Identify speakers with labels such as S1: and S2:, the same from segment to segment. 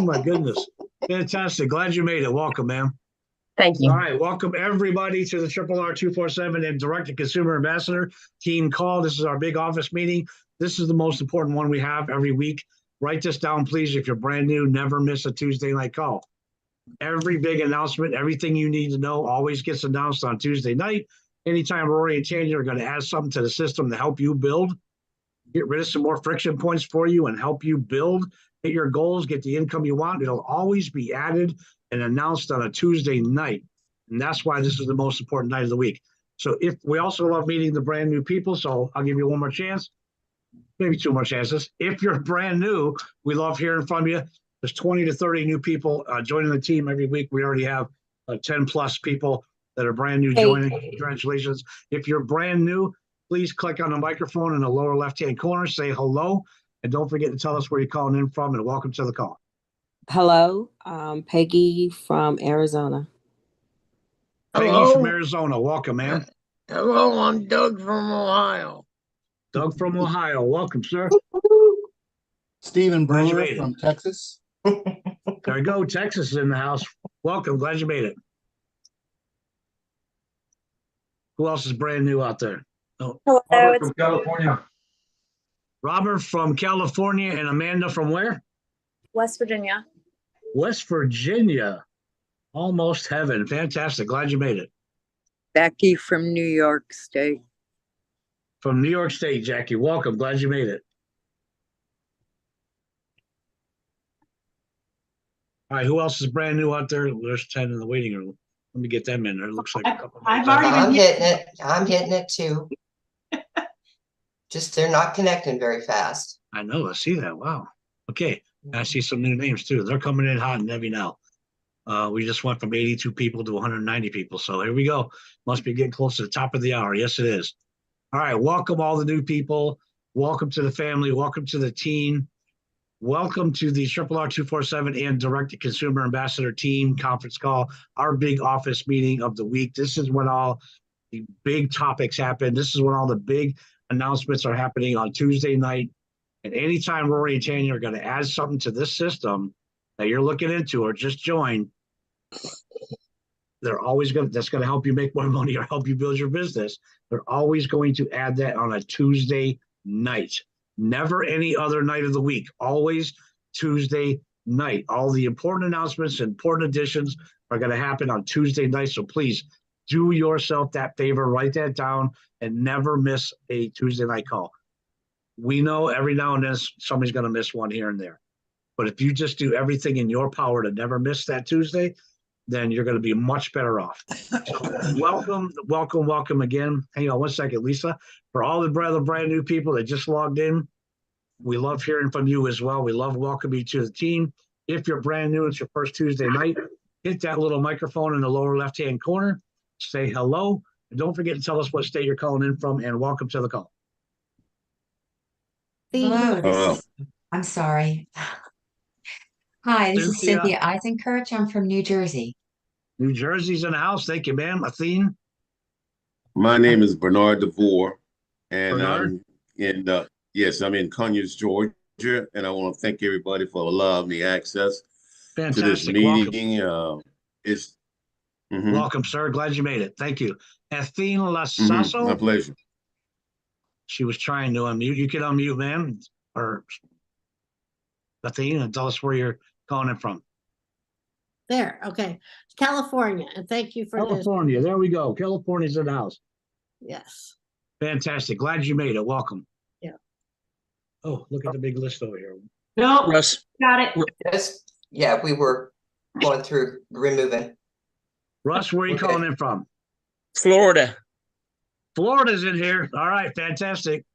S1: Oh, my goodness. Fantastic. Glad you made it. Welcome, ma'am.
S2: Thank you.
S1: All right. Welcome, everybody, to the RRR247 and Direct-to-Consumer Ambassador Team Call. This is our big office meeting. This is the most important one we have every week. Write this down, please. If you're brand new, never miss a Tuesday night call. Every big announcement, everything you need to know always gets announced on Tuesday night. Anytime Rory and Tanya are going to add something to the system to help you build, get rid of some more friction points for you and help you build, hit your goals, get the income you want, it'll always be added and announced on a Tuesday night. And that's why this is the most important night of the week. So if we also love meeting the brand new people, so I'll give you one more chance, maybe two more chances. If you're brand new, we love hearing from you. There's 20 to 30 new people joining the team every week. We already have 10 plus people that are brand new joining. Congratulations. If you're brand new, please click on the microphone in the lower left-hand corner, say hello, and don't forget to tell us where you're calling in from, and welcome to the call.
S3: Hello, Peggy from Arizona.
S1: Peggy from Arizona, welcome, ma'am.
S4: Hello, I'm Doug from Ohio.
S1: Doug from Ohio, welcome, sir.
S5: Stephen Brewer from Texas.
S1: There we go, Texas is in the house. Welcome, glad you made it. Who else is brand new out there?
S6: Oh. Hello,
S1: Robert from California. Robert from California, and Amanda from where?
S6: West Virginia.
S1: West Virginia. Almost heaven. Fantastic. Glad you made it.
S4: Becky from New York State.
S1: From New York State, Jackie. Welcome. Glad you made it. All right. Who else is brand new out there? There's 10 in the waiting room. Let me get them in there. It looks like a couple.
S2: I'm hitting it. I'm hitting it too. Just they're not connecting very fast.
S1: I know. I see that. Wow. Okay. I see some new names too. They're coming in hot and heavy now. We just went from 82 people to 190 people. So here we go. Must be getting close to the top of the hour. Yes, it is. All right. Welcome all the new people. Welcome to the family. Welcome to the team. Welcome to the RRR247 and Direct-to-Consumer Ambassador Team conference call, our big office meeting of the week. This is when all the big topics happen. This is when all the big announcements are happening on Tuesday night. And anytime Rory and Tanya are going to add something to this system that you're looking into or just join, they're always going to, that's going to help you make more money or help you build your business. They're always going to add that on a Tuesday night. Never any other night of the week, always Tuesday night. All the important announcements, important additions are going to happen on Tuesday night. So please do yourself that favor, write that down, and never miss a Tuesday night call. We know every now and then somebody's going to miss one here and there. But if you just do everything in your power to never miss that Tuesday, then you're going to be much better off. So welcome again. Hang on one second, Lisa. For all the brand new people that just logged in, we love hearing from you as well. We love welcoming you to the team. If you're brand new, it's your first Tuesday night, hit that little microphone in the lower left-hand corner, say hello, and don't forget to tell us what state you're calling in from, and welcome to the call.
S7: Hello. I'm sorry. Hi, this is Cynthia Eisenkirch. I'm from New Jersey.
S1: New Jersey's in the house. Thank you, ma'am. Athene?
S8: My name is Bernard DeVore, and
S1: Bernard?
S8: I'm in Conyers, Georgia, and I want to thank everybody for allowing me access to this meeting.
S1: Welcome, sir. Glad you made it. Thank you. Athene Lasasso?
S8: My pleasure.
S1: She was trying to unmute. You can unmute, ma'am, or Athene, and tell us where you're calling it from.
S9: There, okay. California, and thank you for
S1: California.
S9: this.
S1: There we go. California's in the house.
S9: Yes.
S1: Fantastic. Glad you made it. Welcome.
S9: Yeah.
S1: Oh, look at the big list over here.
S2: No,
S1: Russ.
S2: got it. Yes. Yeah, we were going through removing.
S1: Russ, where are you calling in from?
S10: Florida.
S1: Florida's in here. All right, fantastic.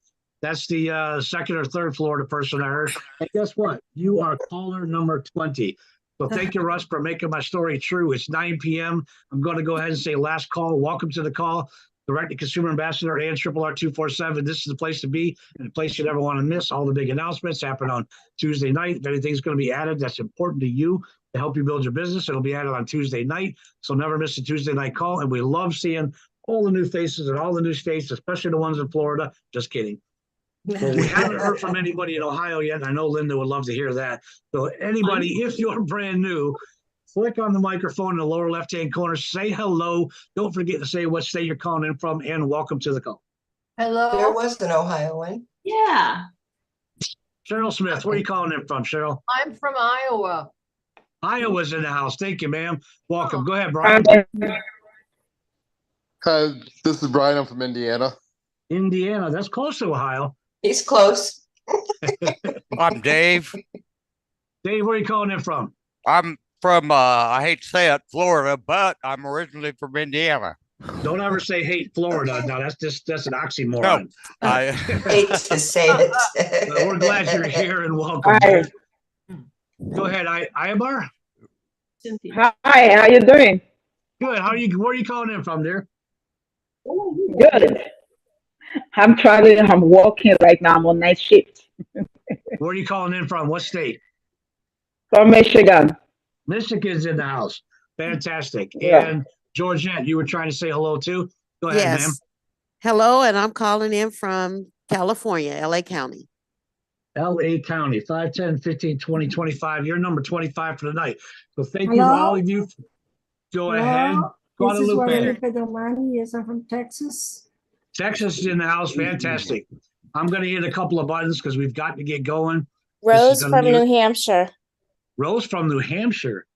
S1: That's the second or third Florida person I heard. And guess what? You are caller number 20. So thank you, Russ, for making my story true. It's 9 p.m. I'm going to go ahead and say last call. Welcome to the call. Direct-to-Consumer Ambassador and RRR247. This is the place to be and the place you never want to miss. All the big announcements happen on Tuesday night. If anything's going to be added that's important to you to help you build your business, it'll be added on Tuesday night. So never miss a Tuesday night call. And we love seeing all the new faces and all the new states, especially the ones in Florida. Just kidding. Well, we haven't heard from anybody in Ohio yet. And I know Linda would love to hear that. So anybody, if you're brand new, click on the microphone in the lower left-hand corner, say hello. Don't forget to say what state you're calling in from, and welcome to the call.
S2: There
S6: Hello.
S2: was an Ohioan.
S6: Yeah,
S1: Cheryl Smith, where are you calling in from, Cheryl?
S6: I'm from Iowa.
S1: Iowa's in the house. Thank you, ma'am. Welcome. Go ahead, Brian.
S10: Hi, this is Brian. I'm from Indiana.
S1: Indiana, that's close to Ohio.
S2: He's close.
S11: I'm Dave.
S1: Dave, where are you calling in from?
S11: I'm from, I hate to say it, Florida, but I'm originally from Indiana.
S1: Don't ever say hate Florida. No, that's an oxymoron.
S11: No, I
S2: Hate to say it.
S1: But we're glad you're here and welcome.
S12: Hi.
S1: Go ahead, Ayabar.
S6: Cynthia.
S12: Hi, how you doing?
S1: Good. Where are you calling in from, dear?
S12: Good. I'm traveling. I'm walking right now. I'm on night shift
S1: Where are you calling in from? What state?
S12: from Michigan.
S1: Michigan's in the house. Fantastic.
S12: Yeah.
S1: And Georgette, you were trying to say hello too? Go ahead, ma'am.
S13: Yes. Hello, and I'm calling in from California, LA County.
S1: LA County, 5, 10, 15, 20, 25. You're number 25 for the night. So thank you to
S14: Hello?
S1: all of you. Go ahead.
S14: This is
S1: Guadalupe.
S14: Guadalupe Domani. Yes, I'm from Texas.
S1: Texas is in the house. Fantastic. I'm going to hit a couple of buttons because we've got to get going.
S6: Rose
S1: gonna
S6: from
S1: be-
S6: New Hampshire.
S1: Rose from New Hampshire.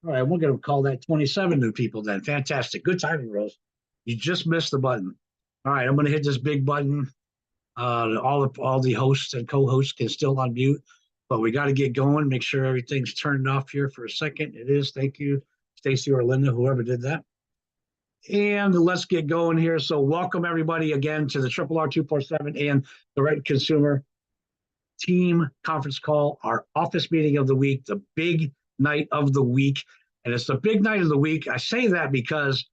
S1: All right, we're going to call that 27 new people then. Fantastic. Good timing, Rose. You just missed the button. All right, I'm going to hit this big button. All the hosts and co-hosts can still unmute, but we got to get going. Make sure everything's turned off here for a second. It is. Thank you, Stacy or Linda, whoever did that. And let's get going here. So welcome everybody again to the RRR247 and the Right Consumer Team Conference Call, our office meeting of the week, the big night of the week. And it's the big night of the week. I say that because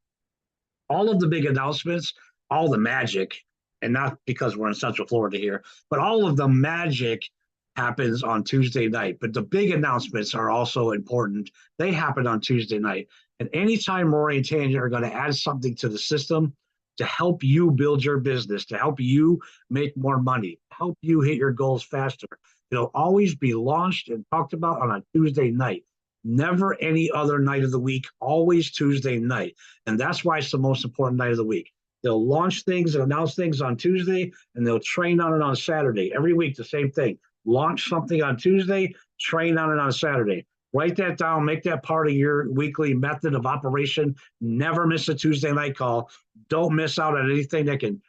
S1: all of the big announcements, all the magic, and not because we're in Central Florida here, but all of the magic happens on Tuesday night. But the big announcements are also important. They happen on Tuesday night. And anytime Rory and Tanya are going to add something to the system to help you build your business, to help you make more money, help you hit your goals faster, it'll always be launched and talked about on a Tuesday night. Never any other night of the week, always Tuesday night. And that's why it's the most important night of the week. They'll launch things and announce things on Tuesday, and they'll train on it on Saturday. Every week, the same thing. Launch something on Tuesday, train on it on Saturday. Write that down. Make that part of your weekly method of operation. Never miss a Tuesday night call. Don't miss out on anything that can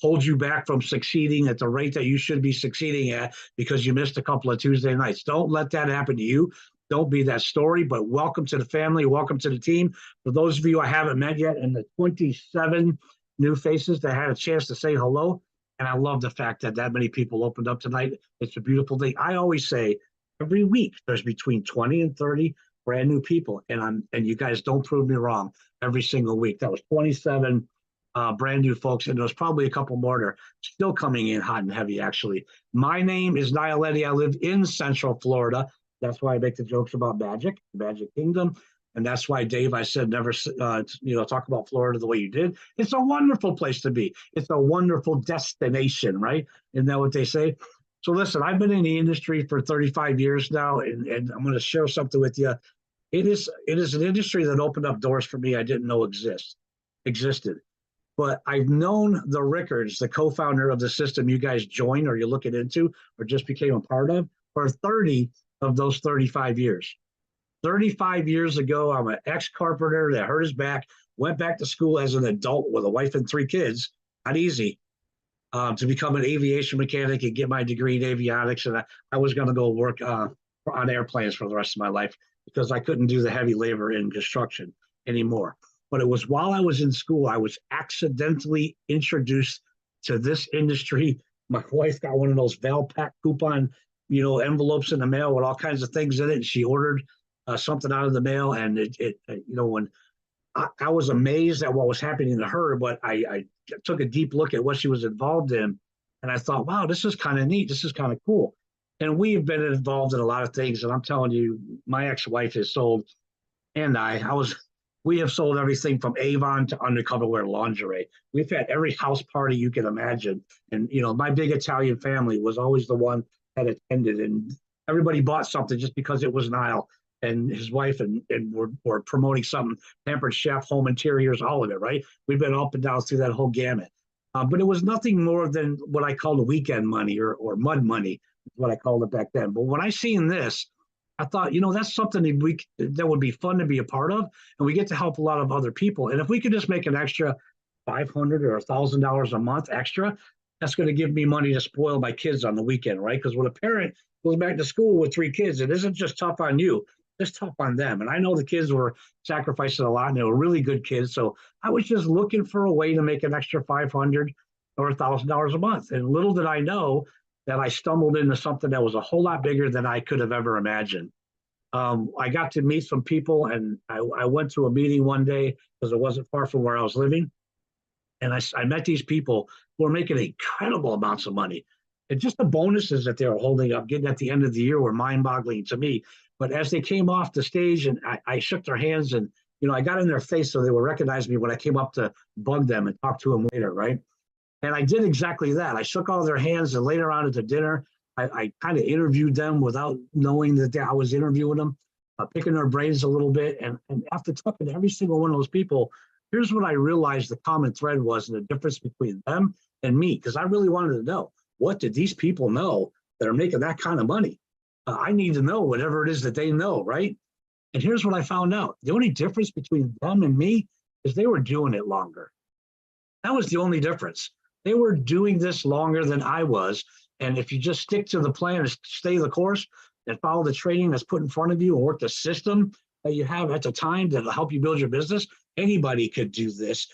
S1: hold you back from succeeding at the rate that you should be succeeding at because you missed a couple of Tuesday nights. Don't let that happen to you. Don't be that story, but welcome to the family. Welcome to the team. For those of you I haven't met yet, and the 27 new faces that had a chance to say hello. And I love the fact that that many people opened up tonight. It's a beautiful thing. I always say every week there's between 20 and 30 brand new people. And you guys don't prove me wrong every single week. That was 27 brand new folks. And there's probably a couple more that are still coming in hot and heavy, actually. My name is Nialetti. I live in Central Florida. That's why I make the jokes about Magic Kingdom. And that's why, Dave, I said never, talk about Florida the way you did. It's a wonderful place to be. It's a wonderful destination, right? Isn't that what they say? So listen, I've been in the industry for 35 years now, and I'm going to share something with you. It is an industry that opened up doors for me I didn't know existed. But I've known the Ricords, the co-founder of the system you guys joined or you're looking into or just became a part of, for 30 of those 35 years. 35 years ago, I'm an ex-carpenter that hurt his back, went back to school as an adult with a wife and 3 kids, not easy, to become an aviation mechanic and get my degree in avionics. And I was going to go work on airplanes for the rest of my life because I couldn't do the heavy labor in construction anymore. But it was while I was in school, I was accidentally introduced to this industry. My wife got one of those Valpak coupon, envelopes in the mail with all kinds of things in it. And she ordered something out of the mail, and when I was amazed at what was happening to her, but I took a deep look at what she was involved in, and I thought, wow, this is kind of neat. This is kind of cool. And we've been involved in a lot of things, and I'm telling you, my ex-wife has sold, and I was We have sold everything from Avon to undercover wear lingerie. We've had every house party you can imagine. And, you know, my big Italian family was always the one that attended, and everybody bought something just because it was Niall and his wife, and we're promoting something, Pampered Chef, home interiors, all of it, right? We've been up and down through that whole gamut. But it was nothing more than what I called weekend money or mud money, is what I called it back then. But when I seen this, I thought, you know, that's something that would be fun to be a part of, and we get to help a lot of other people. And if we could just make an extra $500 or $1,000 a month extra, that's going to give me money to spoil my kids on the weekend, right? Because when a parent goes back to school with 3 kids, it isn't just tough on you, it's tough on them. And I know the kids were sacrificing a lot, and they were really good kids. So I was just looking for a way to make an extra $500 or $1,000 a month. And little did I know that I stumbled into something that was a whole lot bigger than I could have ever imagined. I got to meet some people, and I went to a meeting one day because it wasn't far from where I was living. And I met these people who were making incredible amounts of money. And just the bonuses that they were holding up, getting at the end of the year, were mind-boggling to me. But as they came off the stage and I shook their hands, and, you know, I got in their face so they would recognize me when I came up to bug them and talk to them later, right? And I did exactly that. I shook all their hands, and later on at the dinner, I kind of interviewed them without knowing that I was interviewing them, picking their brains a little bit. And after talking to every single one of those people, here's what I realized the common thread was, and the difference between them and me, because I really wanted to know, what did these people know that are making that kind of money? I need to know whatever it is that they know, right? And here's what I found out. The only difference between them and me is they were doing it longer. That was the only difference. They were doing this longer than I was. And if you just stick to the plan and stay the course and follow the training that's put in front of you, and work the system that you have at the time that'll help you build your business, anybody could do this.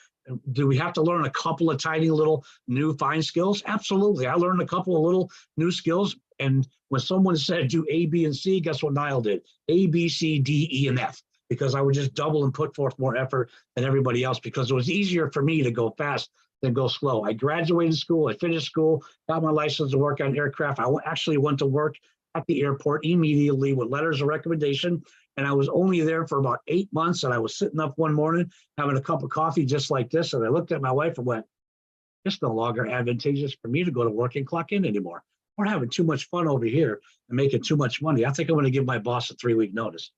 S1: Do we have to learn a couple of tiny little new fine skills? Absolutely. I learned a couple of little new skills. And when someone said do A, B, and C, guess what Niall did? A, B, C, D, E, and F, because I would just double and put forth more effort than everybody else, because it was easier for me to go fast than go slow. I graduated school, I finished school, got my license to work on aircraft. I actually went to work at the airport immediately with letters of recommendation. And I was only there for about 8 months. And I was sitting up one morning having a cup of coffee just like this. And I looked at my wife and went, it's no longer advantageous for me to go to work and clock in anymore. We're having too much fun over here and making too much money. I think I'm going to give my boss a 3-week notice.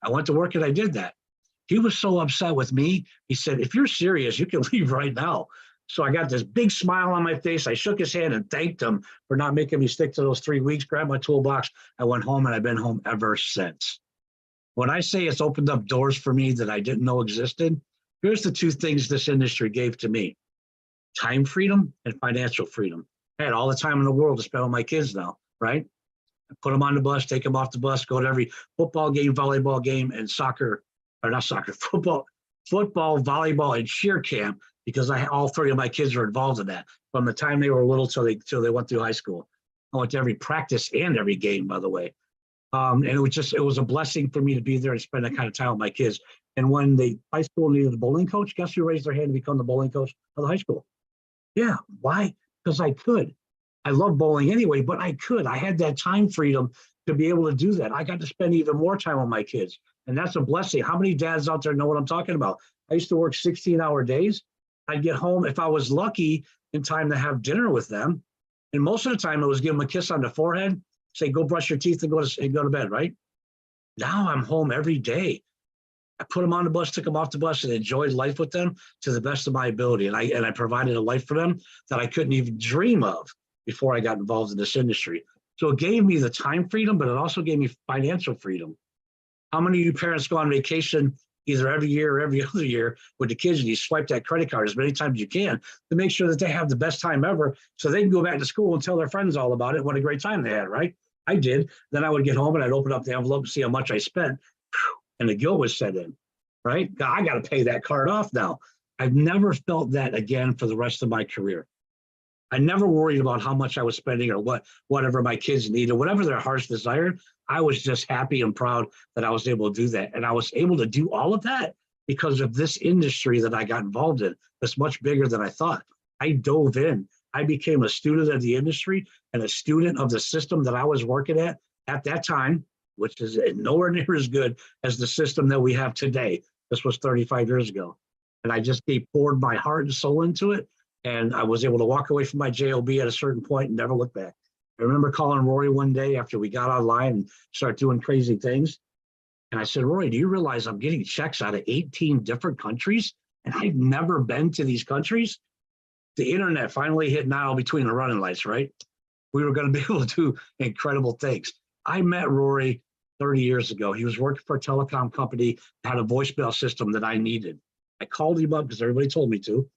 S1: I went to work and I did that. He was so upset with me. He said, if you're serious, you can leave right now. So I got this big smile on my face. I shook his hand and thanked him for not making me stick to those 3 weeks, grabbed my toolbox. I went home, and I've been home ever since. When I say it's opened up doors for me that I didn't know existed, here's the 2 things this industry gave to me: time freedom and financial freedom. I had all the time in the world to spend with my kids now, right? I put them on the bus, take them off the bus, go to every football game, volleyball game, and football, volleyball, and cheer camp, because all 3 of my kids were involved in that from the time they were little till they went through high school. I went to every practice and every game, by the way. And it was a blessing for me to be there and spend that kind of time with my kids. And when the high school needed a bowling coach, guess who raised their hand to become the bowling coach of the high school? Yeah. Why? Because I could. I love bowling anyway, but I could. I had that time freedom to be able to do that. I got to spend even more time with my kids. And that's a blessing. How many dads out there know what I'm talking about? I used to work 16-hour days. I'd get home, if I was lucky, in time to have dinner with them. And most of the time it was give them a kiss on the forehead, say, go brush your teeth and go to bed, right? Now I'm home every day. I put them on the bus, took them off the bus, and enjoyed life with them to the best of my ability. And I provided a life for them that I couldn't even dream of before I got involved in this industry. So it gave me the time freedom, but it also gave me financial freedom. How many of you parents go on vacation either every year or every other year with the kids, and you swipe that credit card as many times as you can to make sure that they have the best time ever, so they can go back to school and tell their friends all about it, what a great time they had, right? I did. Then I would get home and I'd open up the envelope and see how much I spent, and the guilt was set in, right? I got to pay that card off now. I've never felt that again for the rest of my career. I never worried about how much I was spending or whatever my kids needed, whatever their hearts desired. I was just happy and proud that I was able to do that. And I was able to do all of that because of this industry that I got involved in. That's much bigger than I thought. I dove in. I became a student of the industry and a student of the system that I was working at that time, which is nowhere near as good as the system that we have today. This was 35 years ago. And I just poured my heart and soul into it. And I was able to walk away from my JOB at a certain point and never look back. I remember calling Rory one day after we got online and started doing crazy things. And I said, Rory, do you realize I'm getting checks out of 18 different countries? And I've never been to these countries. The internet finally hit now between the running lights, right? We were going to be able to do incredible things. I met Rory 30 years ago. He was working for a telecom company, had a voicemail system that I needed. I called him up because everybody told me to,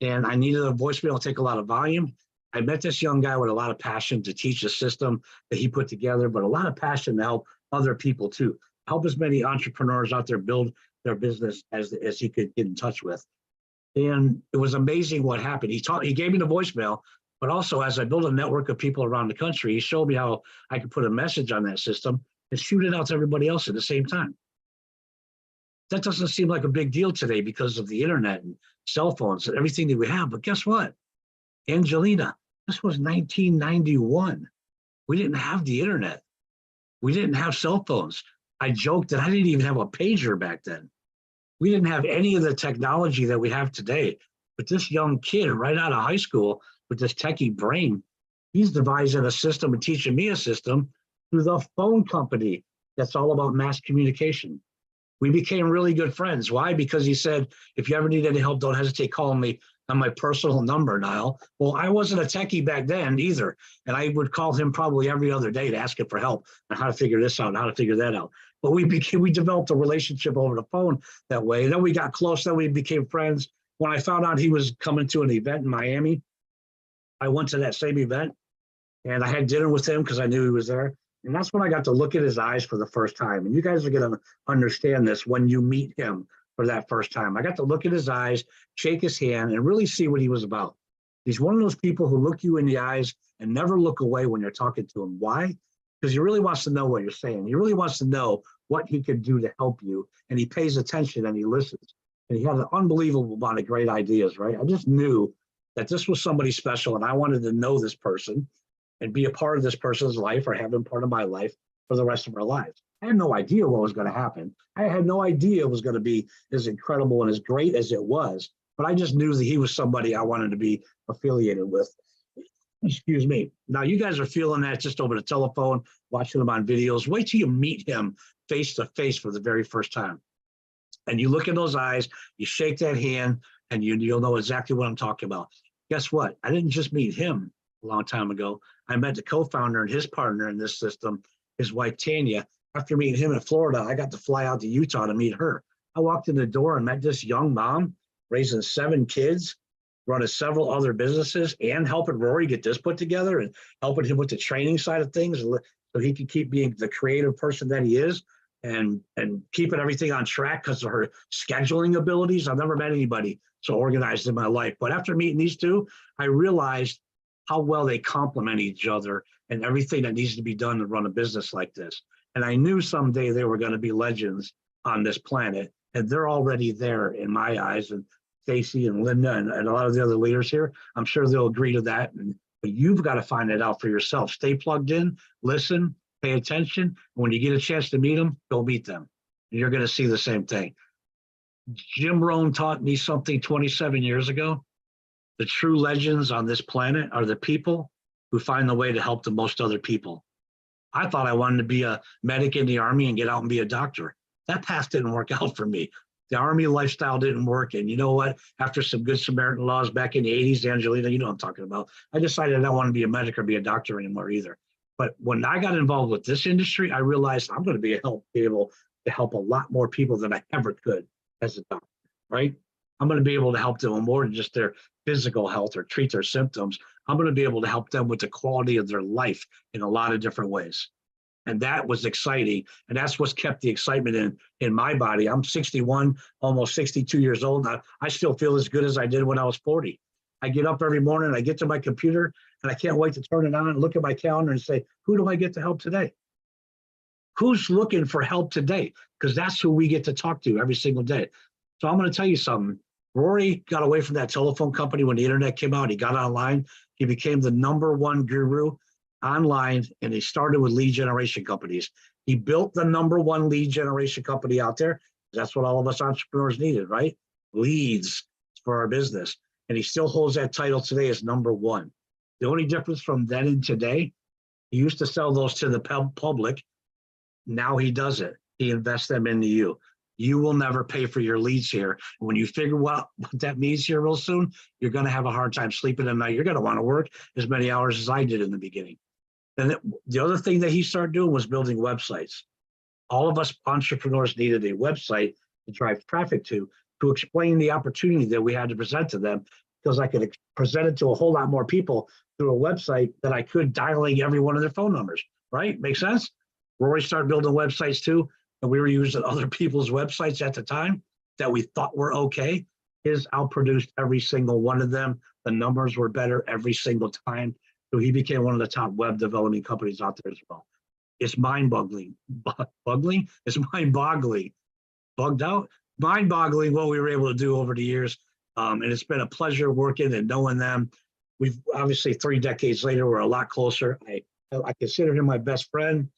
S1: and I needed a voicemail to take a lot of volume. I met this young guy with a lot of passion to teach a system that he put together, but a lot of passion to help other people too. Help as many entrepreneurs out there build their business as he could get in touch with. And it was amazing what happened. He gave me the voicemail, but also as I built a network of people around the country, he showed me how I could put a message on that system and shoot it out to everybody else at the same time. That doesn't seem like a big deal today because of the internet and cell phones and everything that we have. But guess what? Angelina, this was 1991. We didn't have the internet. We didn't have cell phones. I joked that I didn't even have a pager back then. We didn't have any of the technology that we have today. But this young kid right out of high school with this techie brain, he's devising a system and teaching me a system through the phone company that's all about mass communication. We became really good friends. Why? Because he said, if you ever need any help, don't hesitate calling me on my personal number, Niall. Well, I wasn't a techie back then either. And I would call him probably every other day to ask him for help on how to figure this out and how to figure that out. But we developed a relationship over the phone that way. And then we got close, then we became friends. When I found out he was coming to an event in Miami, I went to that same event and I had dinner with him because I knew he was there. And that's when I got to look at his eyes for the first time. And you guys are going to understand this when you meet him for that first time. I got to look at his eyes, shake his hand, and really see what he was about. He's one of those people who look you in the eyes and never look away when you're talking to him. Why? Because he really wants to know what you're saying. He really wants to know what he can do to help you. And he pays attention and he listens. And he had an unbelievable amount of great ideas, right? I just knew that this was somebody special and I wanted to know this person and be a part of this person's life or have him part of my life for the rest of our lives. I had no idea what was going to happen. I had no idea it was going to be as incredible and as great as it was, but I just knew that he was somebody I wanted to be affiliated with. Excuse me. Now you guys are feeling that just over the telephone, watching him on videos. Wait till you meet him face to face for the very first time. And you look in those eyes, you shake that hand, and you'll know exactly what I'm talking about. Guess what? I didn't just meet him a long time ago. I met the co-founder and his partner in this system, his wife, Tanya. After meeting him in Florida, I got to fly out to Utah to meet her. I walked in the door and met this young mom, raising 7 kids, running several other businesses, and helping Rory get this put together and helping him with the training side of things so he can keep being the creative person that he is and keeping everything on track because of her scheduling abilities. I've never met anybody so organized in my life. But after meeting these two, I realized how well they complement each other and everything that needs to be done to run a business like this. And I knew someday they were going to be legends on this planet, and they're already there in my eyes. And Stacy and Linda and a lot of the other leaders here, I'm sure they'll agree to that. But you've got to find it out for yourself. Stay plugged in, listen, pay attention. And when you get a chance to meet them, go meet them. And you're going to see the same thing. Jim Rohn taught me something 27 years ago. The true legends on this planet are the people who find the way to help the most other people. I thought I wanted to be a medic in the Army and get out and be a doctor. That path didn't work out for me. The Army lifestyle didn't work. And you know what? After some Good Samaritan laws back in the 80s, Angelina, you know what I'm talking about. I decided I don't want to be a medic or be a doctor anymore either. But when I got involved with this industry, I realized I'm going to be able to help a lot more people than I ever could as a doctor, right? I'm going to be able to help them more than just their physical health or treat their symptoms. I'm going to be able to help them with the quality of their life in a lot of different ways. And that was exciting. And that's what's kept the excitement in my body. I'm 61, almost 62 years old. I still feel as good as I did when I was 40. I get up every morning, I get to my computer, and I can't wait to turn it on and look at my calendar and say, who do I get to help today? Who's looking for help today? Because that's who we get to talk to every single day. So I'm going to tell you something. Rory got away from that telephone company when the internet came out. He got online. He became the #1 guru online, and he started with lead generation companies. He built the #1 lead generation company out there. That's what all of us entrepreneurs needed, right? Leads for our business. And he still holds that title today as number one. The only difference from then and today, he used to sell those to the public. Now he does it. He invests them into you. You will never pay for your leads here. When you figure out what that means here real soon, you're going to have a hard time sleeping at night. You're going to want to work as many hours as I did in the beginning. And the other thing that he started doing was building websites. All of us entrepreneurs needed a website to drive traffic to explain the opportunity that we had to present to them, because I could present it to a whole lot more people through a website than I could dialing every one of their phone numbers, right? Make sense? Rory started building websites too, and we were using other people's websites at the time that we thought were okay. His outproduced every single one of them. The numbers were better every single time. So he became one of the top web development companies out there as well. It's mind-boggling. Boggling? It's mind-boggling. Bugged out? Mind-boggling what we were able to do over the years. And it's been a pleasure working and knowing them. We've obviously 3 decades later, we're a lot closer. I consider him my best friend.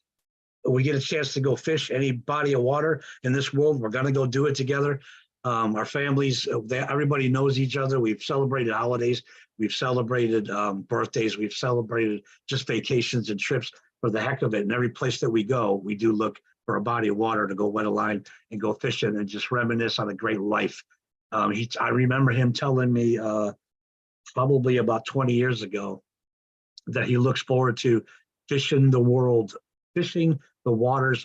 S1: We get a chance to go fish any body of water in this world, we're going to go do it together. Our families, everybody knows each other. We've celebrated holidays. We've celebrated birthdays. We've celebrated just vacations and trips for the heck of it. And every place that we go, we do look for a body of water to go wet a line and go fishing and just reminisce on a great life. I remember him telling me probably about 20 years ago that he looks forward to fishing the waters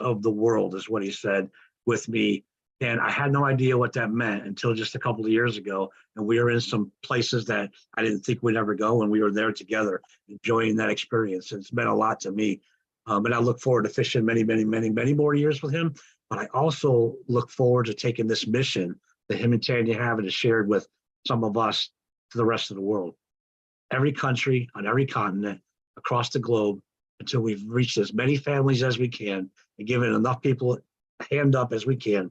S1: of the world, is what he said with me. And I had no idea what that meant until just a couple of years ago. And we were in some places that I didn't think we'd ever go. And we were there together, enjoying that experience. It's meant a lot to me. And I look forward to fishing many, many, many, many more years with him. But I also look forward to taking this mission that him and Tanya have and shared with some of us to the rest of the world. Every country, on every continent, across the globe, until we've reached as many families as we can and given enough people a hand up as we can,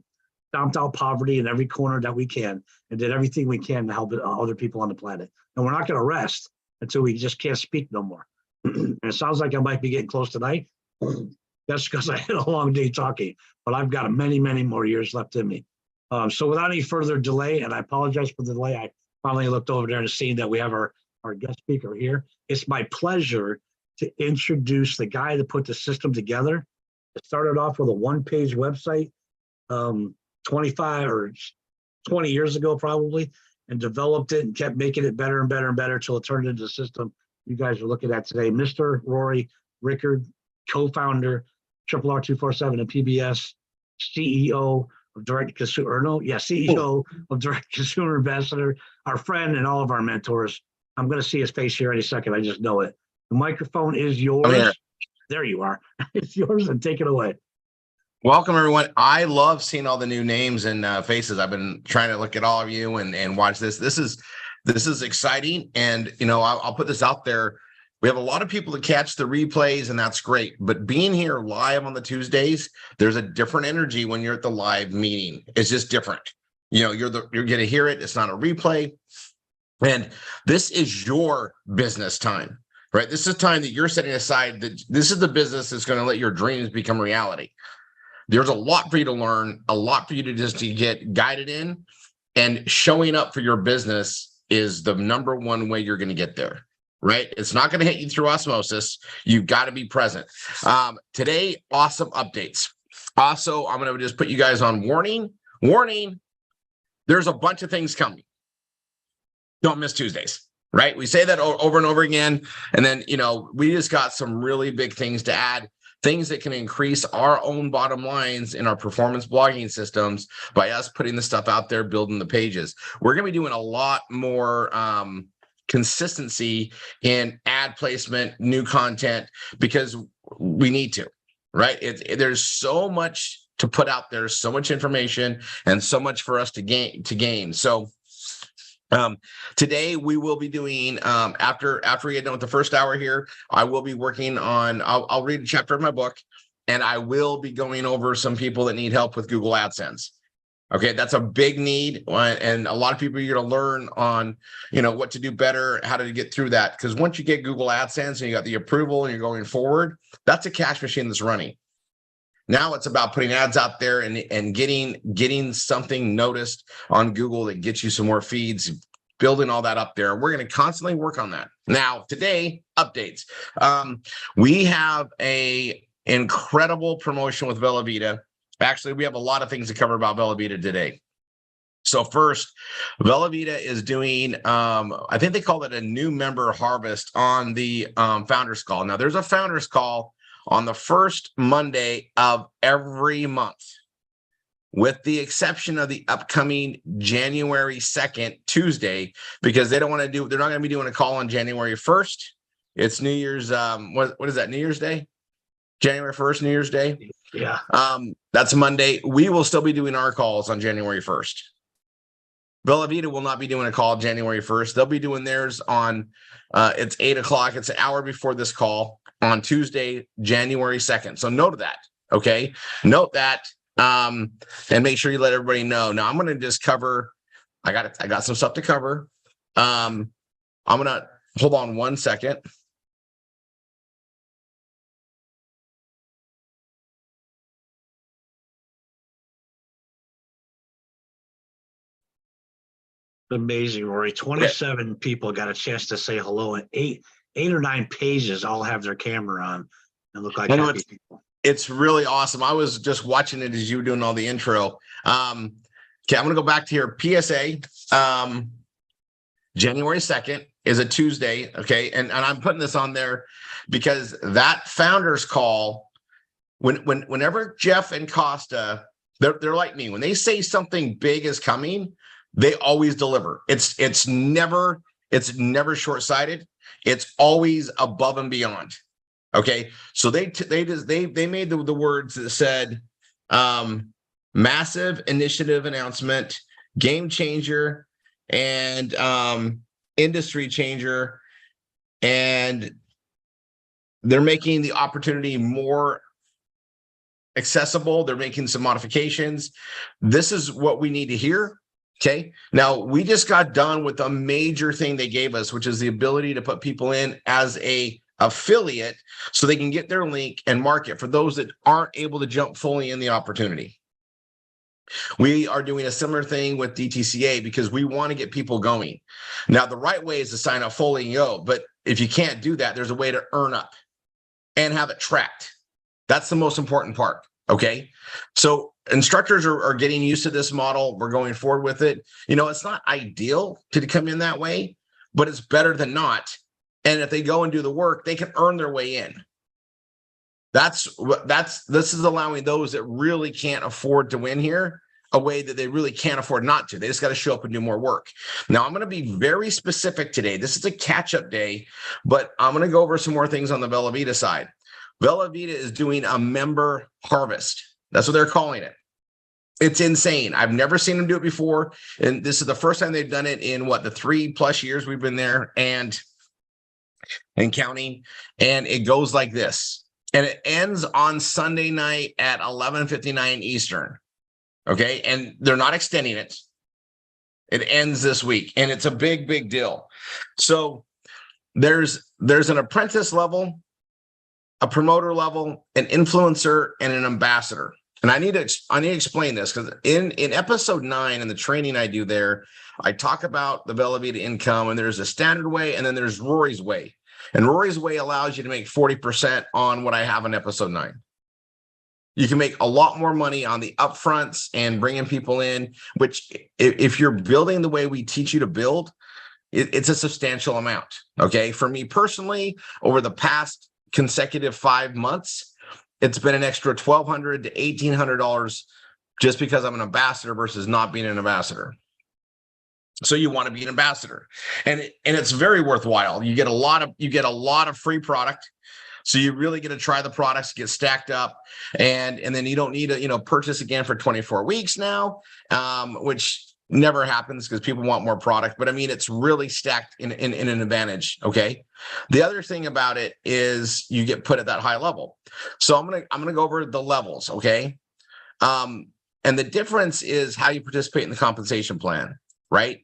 S1: stomped out poverty in every corner that we can, and did everything we can to help other people on the planet. And we're not going to rest until we just can't speak no more. And it sounds like I might be getting close tonight. That's because I had a long day talking, but I've got many, many more years left in me. So without any further delay, and I apologize for the delay, I finally looked over there and seen that we have our guest speaker here. It's my pleasure to introduce the guy that put the system together. It started off with a one-page website 25 or 20 years ago probably, and developed it and kept making it better and better and better till it turned into the system you guys are looking at today. Mr. Rory Ricord, co-founder, RRR247 and PBS, CEO of Direct Consumer, CEO of Direct Consumer Ambassador, our friend and all of our mentors. I'm going to see his face here any second. I just know it. The microphone is yours.
S15: Oh, yeah.
S1: There you are. It's yours, and take it away.
S15: Welcome, everyone. I love seeing all the new names and faces. I've been trying to look at all of you and watch this. This is exciting. And, I'll put this out there. We have a lot of people that catch the replays, and that's great. But being here live on the Tuesdays, there's a different energy when you're at the live meeting. It's just different. You're going to hear it. It's not a replay. And this is your business time, right? This is time that you're setting aside. That this is the business that's going to let your dreams become reality. There's a lot for you to learn, a lot for you to get guided in, and showing up for your business is the number one way you're going to get there, right? It's not going to hit you through osmosis. You've got to be present. Today, awesome updates. Also, I'm going to just put you guys on warning. There's a bunch of things coming. Don't miss Tuesdays, right? We say that over and over again. And then, we just got some really big things to add, things that can increase our own bottom lines in our performance blogging systems by us putting the stuff out there, building the pages. We're going to be doing a lot more consistency in ad placement, new content, because we need to, right? There's so much to put out there, so much information, and so much for us to gain. So today we will be doing, after we get done with the first hour here, I will be working on, I'll read a chapter of my book, and I will be going over some people that need help with Google AdSense. Okay, that's a big need, and a lot of people are going to learn on, what to do better, how to get through that. Because once you get Google AdSense and you got the approval and you're going forward, that's a cash machine that's running. Now it's about putting ads out there and getting something noticed on Google that gets you some more feeds, building all that up there. We're going to constantly work on that. Now, today, updates. We have a incredible promotion with Bella Vita. Actually, we have a lot of things to cover about Bella Vita today. So first, Bella Vita is doing, I think they call it a new member harvest on the Founders Call. Now, there's a Founders Call on the first Monday of every month, with the exception of the upcoming January 2nd, Tuesday, because they're not going to be doing a call on January 1st. It's New Year's, what is that, New Year's Day? January 1st, New Year's Day?
S1: Yeah.
S15: That's Monday. We will still be doing our calls on January 1st. Bella Vita will not be doing a call January 1st. They'll be doing theirs on, it's 8 o'clock. It's an hour before this call on Tuesday, January 2nd. So note that, okay? Note that, and make sure you let everybody know. Now, I'm going to just cover, I got some stuff to cover. I'm going to, hold on one second.
S1: Amazing, Rory. 27 people got a chance to say hello, and eight or nine pages all have their camera on and look like happy people.
S15: It's really awesome. I was just watching it as you were doing all the intro. Okay, I'm going to go back to your PSA. January 2nd is a Tuesday, okay? And I'm putting this on there because that Founders Call, whenever Jeff and Costa, they're like me. When they say something big is coming, they always deliver. It's never short-sighted. It's always above and beyond. Okay, so they made the words that said massive initiative announcement, game changer, and industry changer, and they're making the opportunity more accessible. They're making some modifications. This is what we need to hear. Okay. Now, we just got done with a major thing they gave us, which is the ability to put people in as a affiliate so they can get their link and market for those that aren't able to jump fully in the opportunity. We are doing a similar thing with DTCA because we want to get people going. Now, the right way is to sign up fully and go, but if you can't do that, there's a way to earn up and have it tracked. That's the most important part. Okay. So instructors are getting used to this model. We're going forward with it. You know, it's not ideal to come in that way, but it's better than not. And if they go and do the work, they can earn their way in. This is allowing those that really can't afford to win here a way that they really can't afford not to. They just got to show up and do more work. Now, I'm going to be very specific today. This is a catch-up day, but I'm going to go over some more things on the Bella Vita side. Bella Vita is doing a member harvest. That's what they're calling it. It's insane. I've never seen them do it before. And this is the first time they've done it in the 3+ years we've been there and counting. And it goes like this. And it ends on Sunday night at 11:59 Eastern. Okay. And they're not extending it. It ends this week. And it's a big, big deal. So there's an apprentice level, a promoter level, an influencer, and an ambassador. And I need to explain this because in episode 9 in the training I do there, I talk about the Bella Vita income, and there's a standard way, and then there's Rory's way. And Rory's way allows you to make 40% on what I have in episode 9. You can make a lot more money on the upfronts and bringing people in, which if you're building the way we teach you to build, it's a substantial amount. Okay. For me personally, over the past consecutive 5 months, it's been an extra $1,200 to $1,800 just because I'm an ambassador versus not being an ambassador. So you want to be an ambassador, and it's very worthwhile. You get a lot of free product. So you really get to try the products, get stacked up, and then you don't need to, purchase again for 24 weeks now, which never happens because people want more product. But I mean, it's really stacked in an advantage. Okay. The other thing about it is you get put at that high level. So I'm gonna go over the levels. Okay. And the difference is how you participate in the compensation plan, right?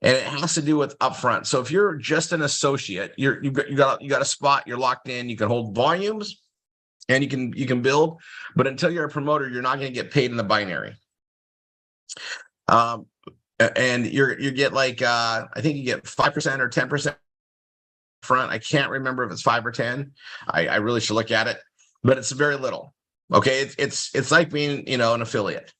S15: And it has to do with upfront. So if you're just an associate, you got a spot, you're locked in, you can hold volumes, and you can build, but until you're a promoter, you're not going to get paid in the binary. And you get like I think you get 5% or 10% front. I can't remember if it's 5 or 10. I really should look at it, but it's very little. Okay, it's like being, you know, an affiliate.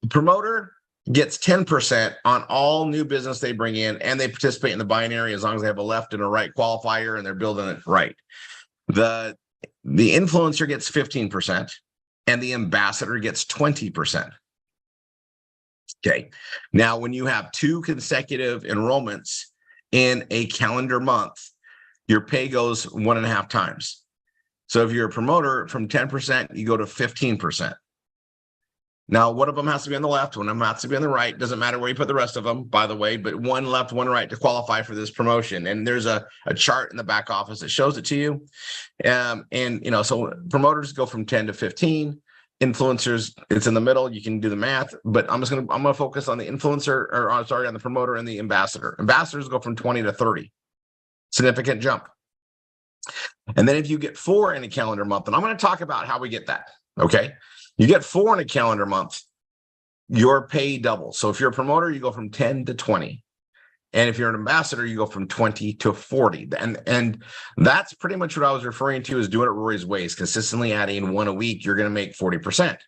S15: Promoter gets 10% on all new business they bring in, and they participate in the binary as long as they have a left and a right qualifier and they're building it right. The influencer gets 15% and the ambassador gets 20%. Okay. Now, when you have 2 consecutive enrollments in a calendar month, your pay goes 1.5 times. So if you're a promoter, from 10%, you go to 15%. Now, one of them has to be on the left, one of them has to be on the right. Doesn't matter where you put the rest of them, by the way, but one left, one right to qualify for this promotion. And there's a chart in the back office that shows it to you. And, you know, so promoters go from 10 to 15. Influencers, it's in the middle. You can do the math, but I'm going to focus on the influencer, or on the promoter and the ambassador. Ambassadors go from 20 to 30. Significant jump. And then if you get 4 in a calendar month, and I'm going to talk about how we get that. Okay. You get 4 in a calendar month, your pay doubles. So if you're a promoter, you go from 10 to 20. And if you're an ambassador, you go from 20 to 40. And that's pretty much what I was referring to as doing it Rory's ways, consistently adding 1 a week, you're going to make 40%.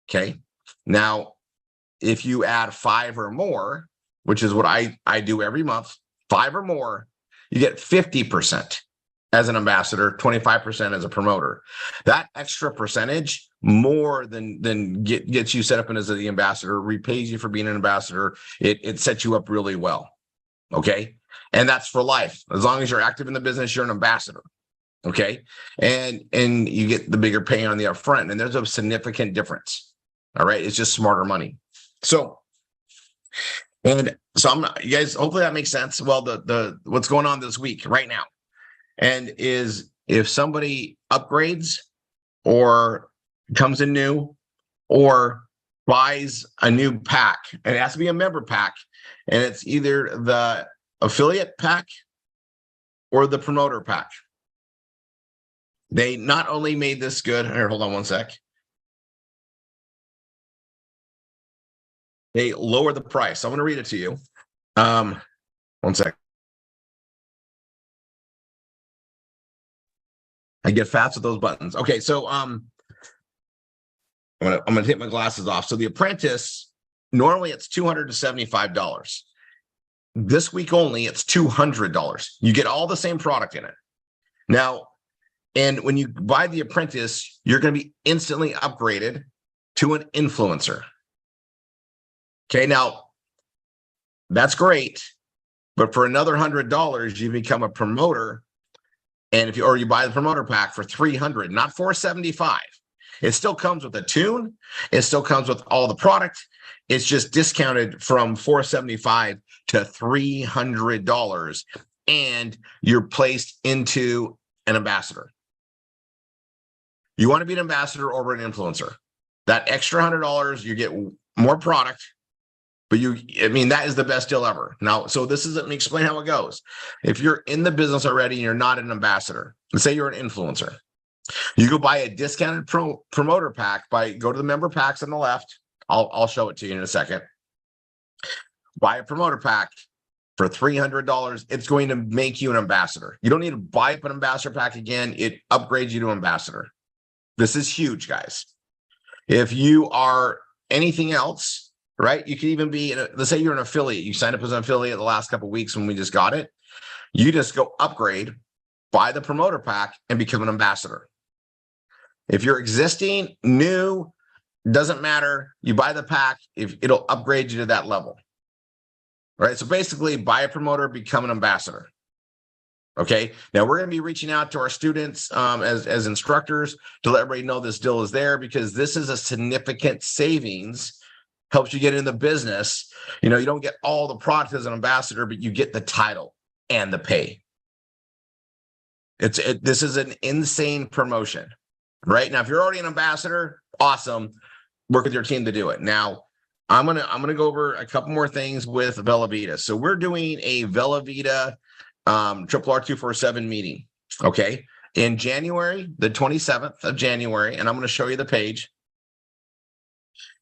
S15: Okay. Now, if you add 5 or more, which is what I do every month, 5 or more, you get 50% as an ambassador, 25% as a promoter. That extra percentage more than gets you set up as the ambassador, repays you for being an ambassador. It sets you up really well. Okay. And that's for life. As long as you're active in the business, you're an ambassador. Okay. And you get the bigger pay on the upfront. And there's a significant difference. All right. It's just smarter money. So you guys, hopefully that makes sense. Well, the what's going on this week right now, and is if somebody upgrades or comes in new or buys a new pack, and it has to be a member pack, and it's either the affiliate pack or the promoter pack. They not only made this good. Here, hold on one sec. They lower the price. I'm going to read it to you. One sec. I get fast with those buttons. Okay, so I'm gonna take my glasses off. So the apprentice, normally it's $275. This week only, it's $200. You get all the same product in it. Now, and when you buy the apprentice, you're going to be instantly upgraded to an influencer. Okay, now that's great, but for another $100, you become a promoter. And if you buy the promoter pack for $300, not $475, it still comes with a tune. It still comes with all the product. It's just discounted from $475 to $300, and you're placed into an ambassador. You want to be an ambassador over an influencer. That extra $100, you get more product. But that is the best deal ever. Now, so let me explain how it goes. If you're in the business already and you're not an ambassador, let's say you're an influencer, you go buy a discounted promoter pack go to the member packs on the left. I'll show it to you in a second. Buy a promoter pack for $300. It's going to make you an ambassador. You don't need to buy up an ambassador pack again. It upgrades you to ambassador. This is huge, guys. If you are anything else, right? You can even be, let's say you're an affiliate. You signed up as an affiliate the last couple of weeks when we just got it. You just go upgrade, buy the promoter pack, and become an ambassador. If you're existing, new, doesn't matter. You buy the pack, it'll upgrade you to that level. Right? So basically, buy a promoter, become an ambassador. Okay. Now we're going to be reaching out to our students as instructors to let everybody know this deal is there, because this is a significant savings. Helps you get in the business. You don't get all the product as an ambassador, but you get the title and the pay. This is an insane promotion, right? Now, if you're already an ambassador, awesome. Work with your team to do it. Now, I'm gonna go over a couple more things with Vellavita. So we're doing a Vellavita RRR247 meeting. Okay. in January, the 27th of January, and I'm going to show you the page.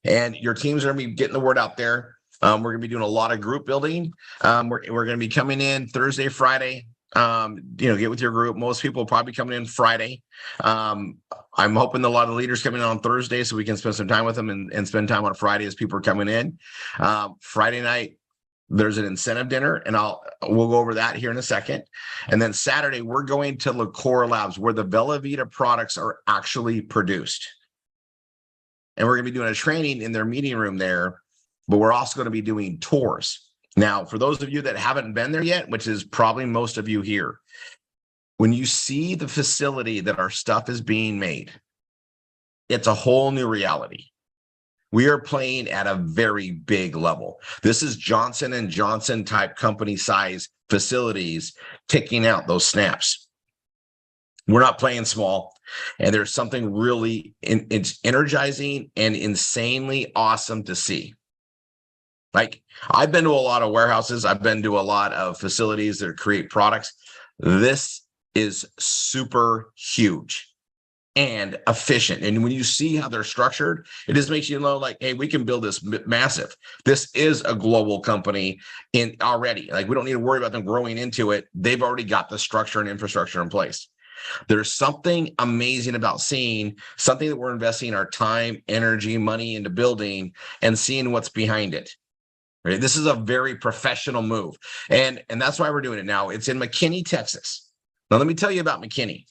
S15: And your teams are going to be getting the word out there. We're going to be doing a lot of group building. We're going to be coming in Thursday, Friday. Get with your group. Most people will probably be coming in Friday. I'm hoping that a lot of leaders coming in on Thursday so we can spend some time with them and spend time on Friday as people are coming in. Friday night, there's an incentive dinner, and we'll go over that here in a second. And then Saturday, we're going to Ricord Labs where the Bella Vita products are actually produced. And we're going to be doing a training in their meeting room there, but we're also going to be doing tours. Now, for those of you that haven't been there yet, which is probably most of you here, when you see the facility that our stuff is being made, it's a whole new reality. We are playing at a very big level. This is Johnson & Johnson type company size facilities kicking out those snaps. We're not playing small, and there's something really it's energizing and insanely awesome to see. Like, I've been to a lot of warehouses. I've been to a lot of facilities that create products. This is super huge and efficient. And when you see how they're structured, it just makes you know, like, hey, we can build this massive. This is a global company already. Like, we don't need to worry about them growing into it. They've already got the structure and infrastructure in place. There's something amazing about seeing something that we're investing our time, energy, money into building and seeing what's behind it. Right? This is a very professional move. And that's why we're doing it now. It's in McKinney, Texas. Now, let me tell you about McKinney.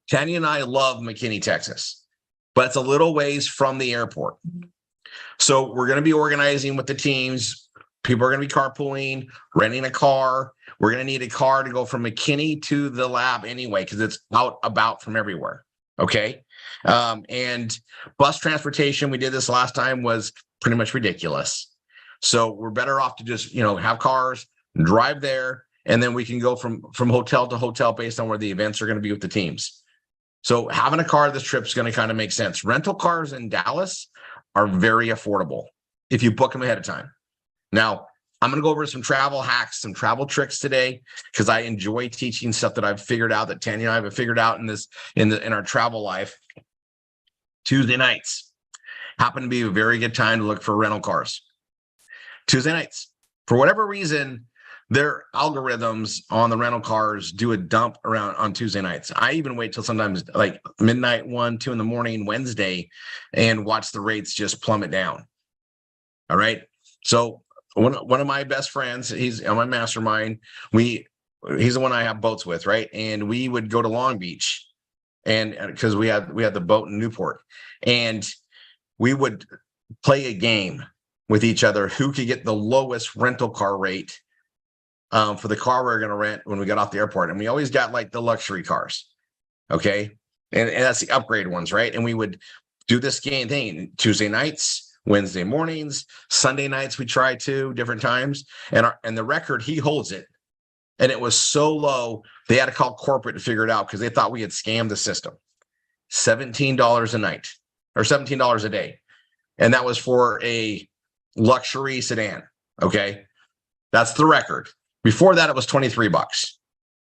S15: Tanya and I love McKinney, Texas, but it's a little ways from the airport. So we're going to be organizing with the teams. People are going to be carpooling, renting a car. We're going to need a car to go from McKinney to the lab anyway, because it's out about from everywhere. Okay. And bus transportation, we did this last time, was pretty much ridiculous. So we're better off to just, have cars, drive there, and then we can go from hotel to hotel based on where the events are going to be with the teams. So having a car this trip is going to kind of make sense. Rental cars in Dallas are very affordable if you book them ahead of time. Now, I'm going to go over some travel hacks, some travel tricks today, because I enjoy teaching stuff that I've figured out, that Tanya and I have figured out in our travel life. Tuesday nights happen to be a very good time to look for rental cars. Tuesday nights, for whatever reason, their algorithms on the rental cars do a dump around on Tuesday nights. I even wait till sometimes like midnight, 1, 2 in the morning, Wednesday, and watch the rates just plummet down. All right. So one of my best friends, he's on my mastermind. He's the one I have boats with, right? And we would go to Long Beach, and because we had the boat in Newport, and we would play a game with each other who could get the lowest rental car rate for the car we were going to rent when we got off the airport. And we always got like the luxury cars. Okay. And that's the upgrade ones, right? And we would do this game thing Tuesday nights, Wednesday mornings, Sunday nights. We tried to different times, and the record, he holds it. And it was so low, they had to call corporate to figure it out because they thought we had scammed the system. $17 a night or $17 a day. And that was for a luxury sedan. Okay. That's the record. Before that, it was $23.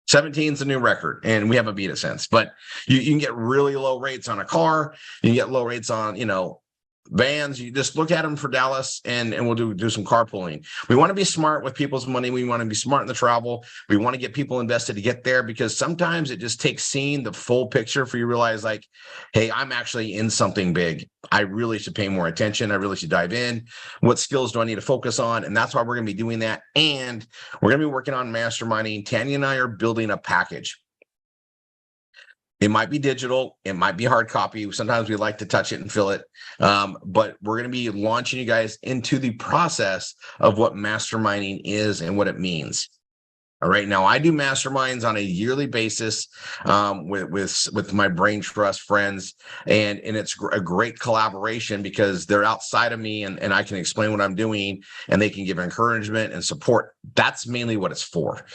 S15: 17 is the new record, and we haven't beat it since. But you can get really low rates on a car. You can get low rates on, vans. You just look at them for Dallas, and we'll do some carpooling. We want to be smart with people's money. We want to be smart in the travel. We want to get people invested to get there, because sometimes it just takes seeing the full picture for you to realize, like, hey, I'm actually in something big. I really should pay more attention. I really should dive in. What skills do I need to focus on? And that's why we're going to be doing that. And we're going to be working on masterminding. Tanya and I are building a package. It might be digital. It might be hard copy. Sometimes we like to touch it and feel it. But we're going to be launching you guys into the process of what masterminding is and what it means. All right. Now, I do masterminds on a yearly basis with my Brain Trust friends. And it's a great collaboration because they're outside of me and I can explain what I'm doing, and they can give encouragement and support. That's mainly what it's for.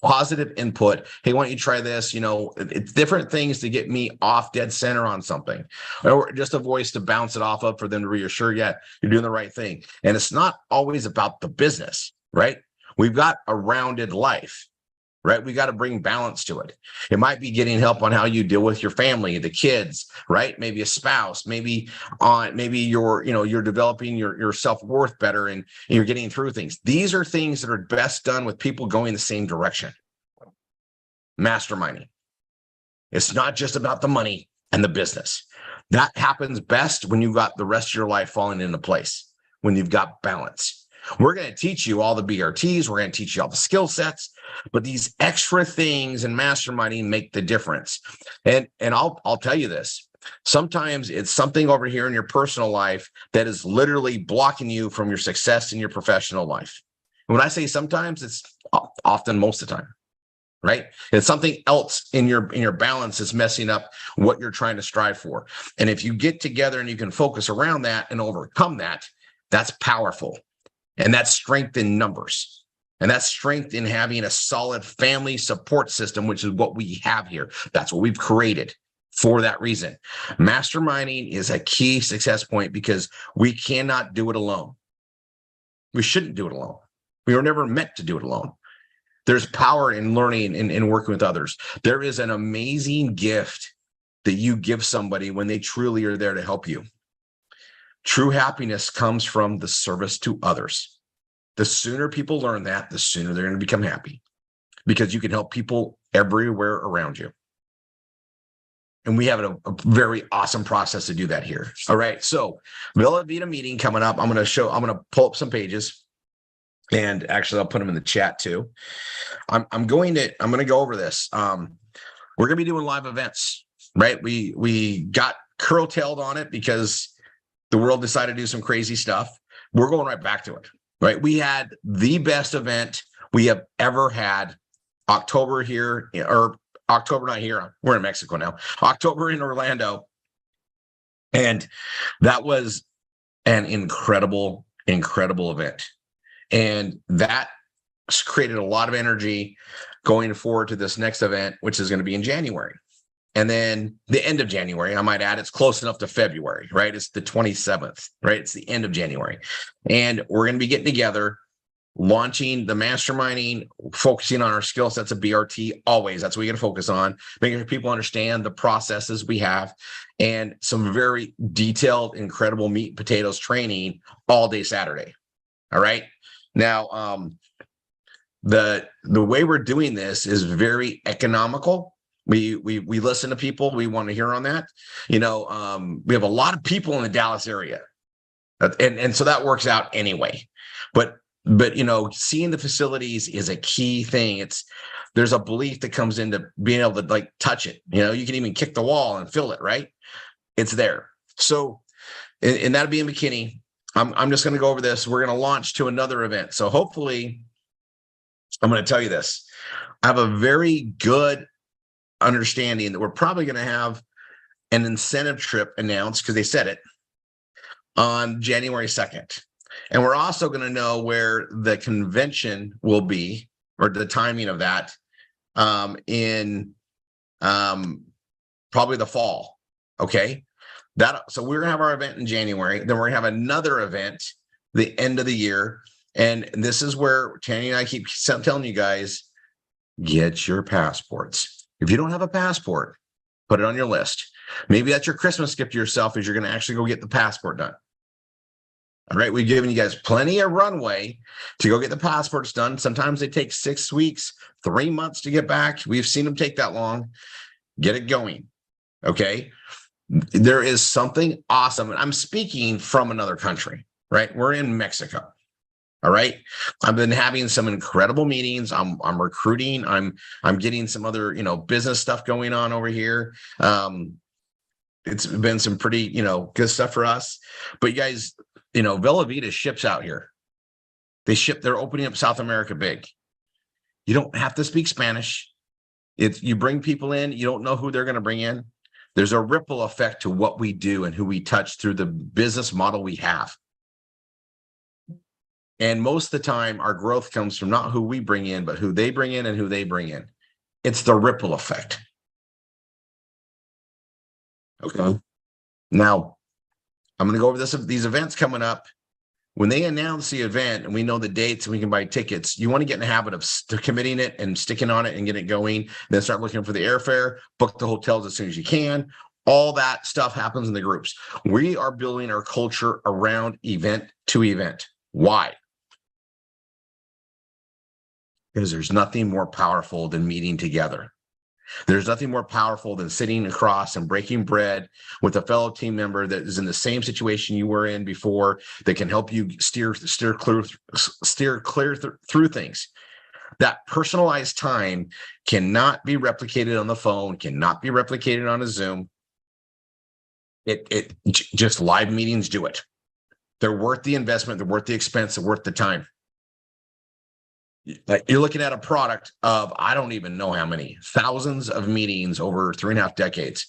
S15: Positive input. Hey, why don't you try this? It's different things to get me off dead center on something, or just a voice to bounce it off of for them to reassure, yeah, you're doing the right thing. And it's not always about the business, right? We've got a rounded life, right? We got to bring balance to it. It might be getting help on how you deal with your family, the kids, right? Maybe a spouse, maybe you're, you're developing your self-worth better and you're getting through things. These are things that are best done with people going the same direction. Masterminding. It's not just about the money and the business. That happens best when you've got the rest of your life falling into place, when you've got balance. We're going to teach you all the BRTs. We're going to teach you all the skill sets, but these extra things in masterminding make the difference. And I'll tell you this. Sometimes it's something over here in your personal life that is literally blocking you from your success in your professional life. And when I say sometimes, it's often most of the time, right? It's something else in your balance that's messing up what you're trying to strive for. And if you get together and you can focus around that and overcome that, that's powerful. And that's strength in numbers. And that's strength in having a solid family support system, which is what we have here. That's what we've created for that reason. Masterminding is a key success point because we cannot do it alone. We shouldn't do it alone. We were never meant to do it alone. There's power in learning and working with others. There is an amazing gift that you give somebody when they truly are there to help you. True happiness comes from the service to others. The sooner people learn that, the sooner they're going to become happy because you can help people everywhere around you. And we have a very awesome process to do that here. All right. So Villa Vita meeting coming up. I'm going to pull up some pages and actually I'll put them in the chat too. I'm going to go over this. We're going to be doing live events, right? We got curtailed on it because the world decided to do some crazy stuff. We're going right back to it, right? We had the best event we have ever had. October here, or October not here. We're in Mexico now. October in Orlando. And that was an incredible, incredible event. And that created a lot of energy going forward to this next event, which is going to be in January. And then the end of January, I might add, it's close enough to February, right? It's the 27th, right? It's the end of January. And we're going to be getting together, launching the masterminding, focusing on our skill sets of BRT always. That's what we're going to focus on, making sure people understand the processes we have and some very detailed, incredible meat and potatoes training all day Saturday. All right. Now, the way we're doing this is very economical. We listen to people. We want to hear on that. We have a lot of people in the Dallas area, and so that works out anyway. But seeing the facilities is a key thing. There's a belief that comes into being able to touch it. You can even kick the wall and feel it, right? It's there. So, and that'll be in McKinney. I'm just going to go over this. We're going to launch to another event. So hopefully, I'm going to tell you this. I have a very good understanding that we're probably going to have an incentive trip announced because they said it on January 2nd. And we're also going to know where the convention will be or the timing of that in probably the fall. Okay. So we're going to have our event in January. Then we're going to have another event the end of the year. And this is where Tanny and I keep telling you guys, get your passports. If you don't have a passport, put it on your list. Maybe that's your Christmas gift to yourself is you're going to actually go get the passport done. All right. We've given you guys plenty of runway to go get the passports done. Sometimes they take 6 weeks, 3 months to get back. We've seen them take that long. Get it going. Okay. There is something awesome. And I'm speaking from another country, right? We're in Mexico. All right. I've been having some incredible meetings. I'm recruiting. I'm getting some other, business stuff going on over here. It's been some pretty, good stuff for us. But you guys, Villa Vita ships out here. They're opening up South America big. You don't have to speak Spanish. You bring people in, you don't know who they're going to bring in. There's a ripple effect to what we do and who we touch through the business model we have. And most of the time, our growth comes from not who we bring in, but who they bring in and who they bring in. It's the ripple effect. Okay. Now, I'm going to go over these events coming up. when they announce the event and we know the dates and we can buy tickets, you want to get in the habit of committing it and sticking on it and get it going. Then start looking for the airfare, book the hotels as soon as you can. All that stuff happens in the groups. We are building our culture around event to event. Why? Because there's nothing more powerful than meeting together. There's nothing more powerful than sitting across and breaking bread with a fellow team member that is in the same situation you were in before, that can help you steer clear through things. That personalized time cannot be replicated on the phone, cannot be replicated on a Zoom. Just live meetings do it. They're worth the investment, they're worth the expense, they're worth the time. Like, you're looking at a product of, I don't even know how many, thousands of meetings over 3.5 decades.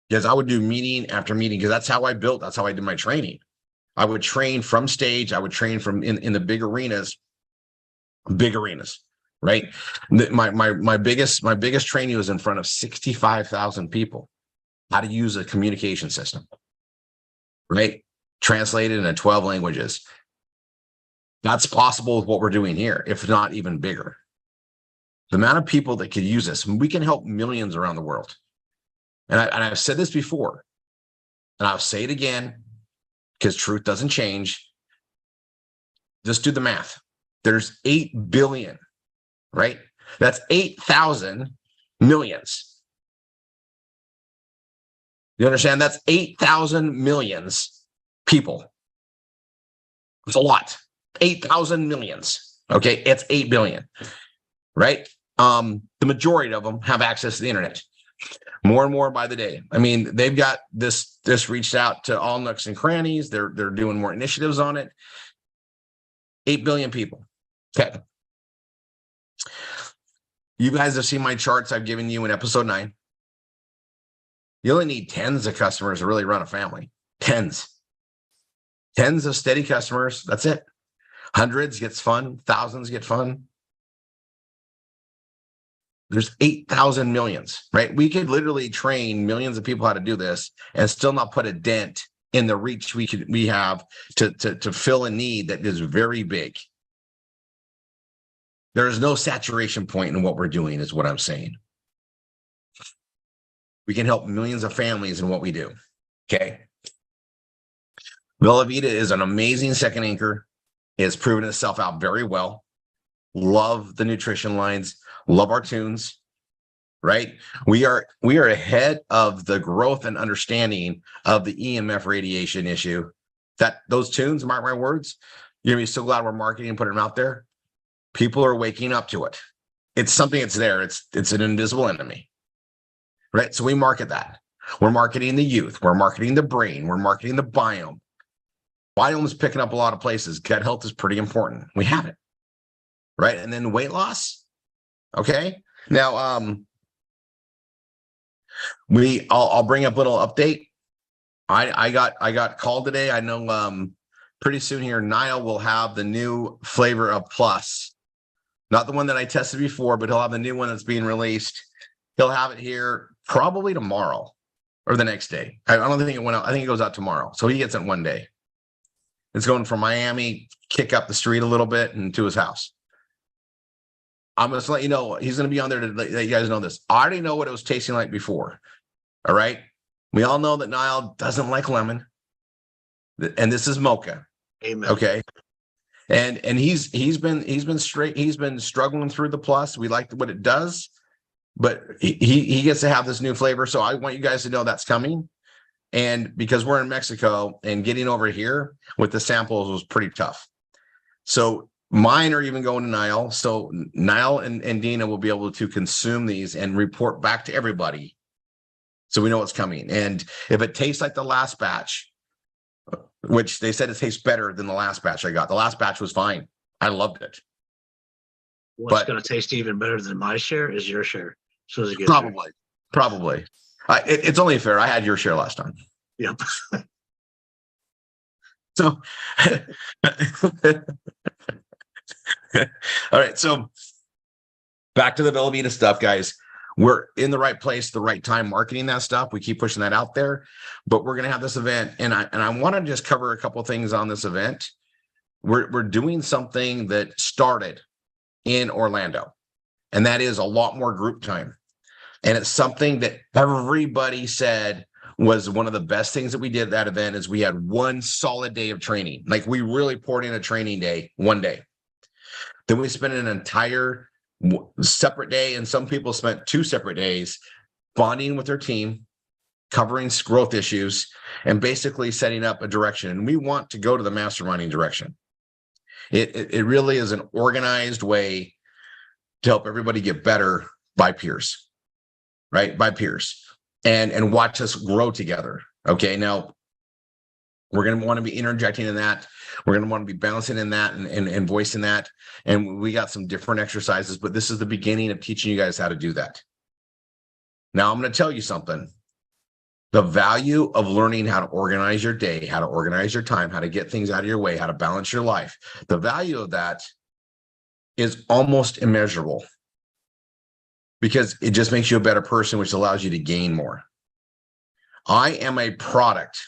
S15: Because I would do meeting after meeting, because that's how I built, that's how I did my training. I would train from stage, I would train from in the big arenas, right? My biggest training was in front of 65,000 people, how to use a communication system, right? Translated into 12 languages. That's possible with what we're doing here, if not even bigger. The amount of people that could use this, we can help millions around the world. And I've said this before, and I'll say it again, because truth doesn't change. Just do the math. There's 8 billion, right? That's 8,000 millions. You understand? That's 8,000 millions people. It's a lot. 8,000 millions. Okay, it's 8 billion, right? The majority of them have access to the internet. More and more by the day. I mean, they've got this reached out to all nooks and crannies. They're doing more initiatives on it. 8 billion people. Okay. You guys have seen my charts I've given you in episode 9. You only need tens of customers to really run a family. Tens of steady customers. That's it. Hundreds gets fun. Thousands get fun. There's 8,000 millions, right? We could literally train millions of people how to do this and still not put a dent in the reach we have to fill a need that is very big. There is no saturation point in what we're doing, is what I'm saying. We can help millions of families in what we do. Okay. Bella Vita is an amazing second anchor. It has proven itself out very well. Love the nutrition lines. Love our tunes. Right? We are ahead of the growth and understanding of the EMF radiation issue. That those tunes, mark my words, you're gonna be so glad we're marketing and putting them out there. People are waking up to it. It's something that's there. It's an invisible enemy. Right? So we market that. We're marketing the youth. We're marketing the brain. We're marketing the biome. Biome is picking up a lot of places. Gut health is pretty important. We have it. Right? And then weight loss. Okay. Now, I'll bring up a little update. I got called today. I know pretty soon here, Niall will have the new flavor of Plus. Not the one that I tested before, but he'll have the new one that's being released. He'll have it here probably tomorrow or the next day. I don't think it went out. I think it goes out tomorrow. So he gets it one day. It's going from Miami, kick up the street a little bit, and to his house. I'm just let you know, he's going to be on there to let you guys know this. I already know what it was tasting like before. All right. We all know that Niall doesn't like lemon. And this is mocha.
S1: Amen.
S15: Okay. And he's been struggling through the Plus. We like what it does, but he gets to have this new flavor. So I want you guys to know that's coming. And because we're in Mexico and getting over here with the samples was pretty tough. So mine are even going to Niall. So Niall and Dina will be able to consume these and report back to everybody. So we know what's coming. And if it tastes like the last batch, which they said it tastes better than the last batch I got. The last batch was fine. I loved it.
S1: What's going to taste even better than my share is your share. So as it gets
S15: Probably. It's only fair. I had your share last time.
S1: Yep.
S15: So, all right. So back to the Bella Vita stuff, guys. we're in the right place, the right time, marketing that stuff. We keep pushing that out there, but we're going to have this event. And I want to just cover a couple of things on this event. We're doing something that started in Orlando, and that is a lot more group time. And it's something that everybody said was one of the best things that we did at that event is we had one solid day of training. Like we really poured in a training day, one day. Then we spent an entire separate day, and some people spent 2 separate days bonding with their team, covering growth issues, and basically setting up a direction. And we want to go to the masterminding direction. It really is an organized way to help everybody get better by peers, right? By peers, and watch us grow together. Okay, now we're going to want to be interjecting in that. We're going to want to be bouncing in that and voicing that. And we got some different exercises, but this is the beginning of teaching you guys how to do that. Now I'm going to tell you something. The value of learning how to organize your day, how to organize your time, how to get things out of your way, how to balance your life. The value of that is almost immeasurable because it just makes you a better person, which allows you to gain more. I am a product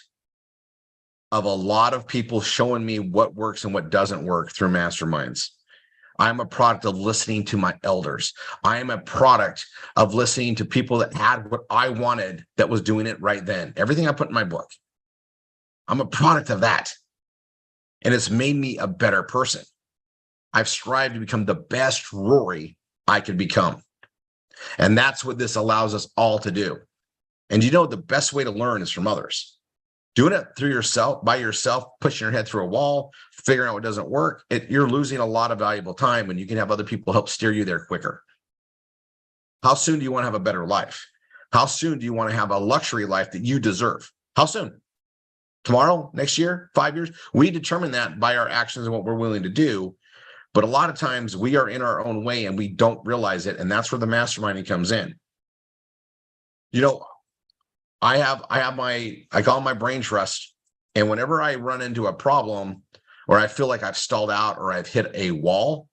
S15: of a lot of people showing me what works and what doesn't work through masterminds. I'm a product of listening to my elders. I am a product of listening to people that had what I wanted that was doing it right then. Everything I put in my book, I'm a product of that. And it's made me a better person. I've strived to become the best Rory I could become. And that's what this allows us all to do. And you know, the best way to learn is from others. Doing it through yourself, by yourself, pushing your head through a wall, figuring out what doesn't work, you're losing a lot of valuable time when you can have other people help steer you there quicker. How soon do you want to have a better life? How soon do you want to have a luxury life that you deserve? How soon? Tomorrow? Next year? 5 years? We determine that by our actions and what we're willing to do. But a lot of times we are in our own way and we don't realize it. And that's where the masterminding comes in. You know, I call my brain trust. And whenever I run into a problem or I feel like I've stalled out or I've hit a wall,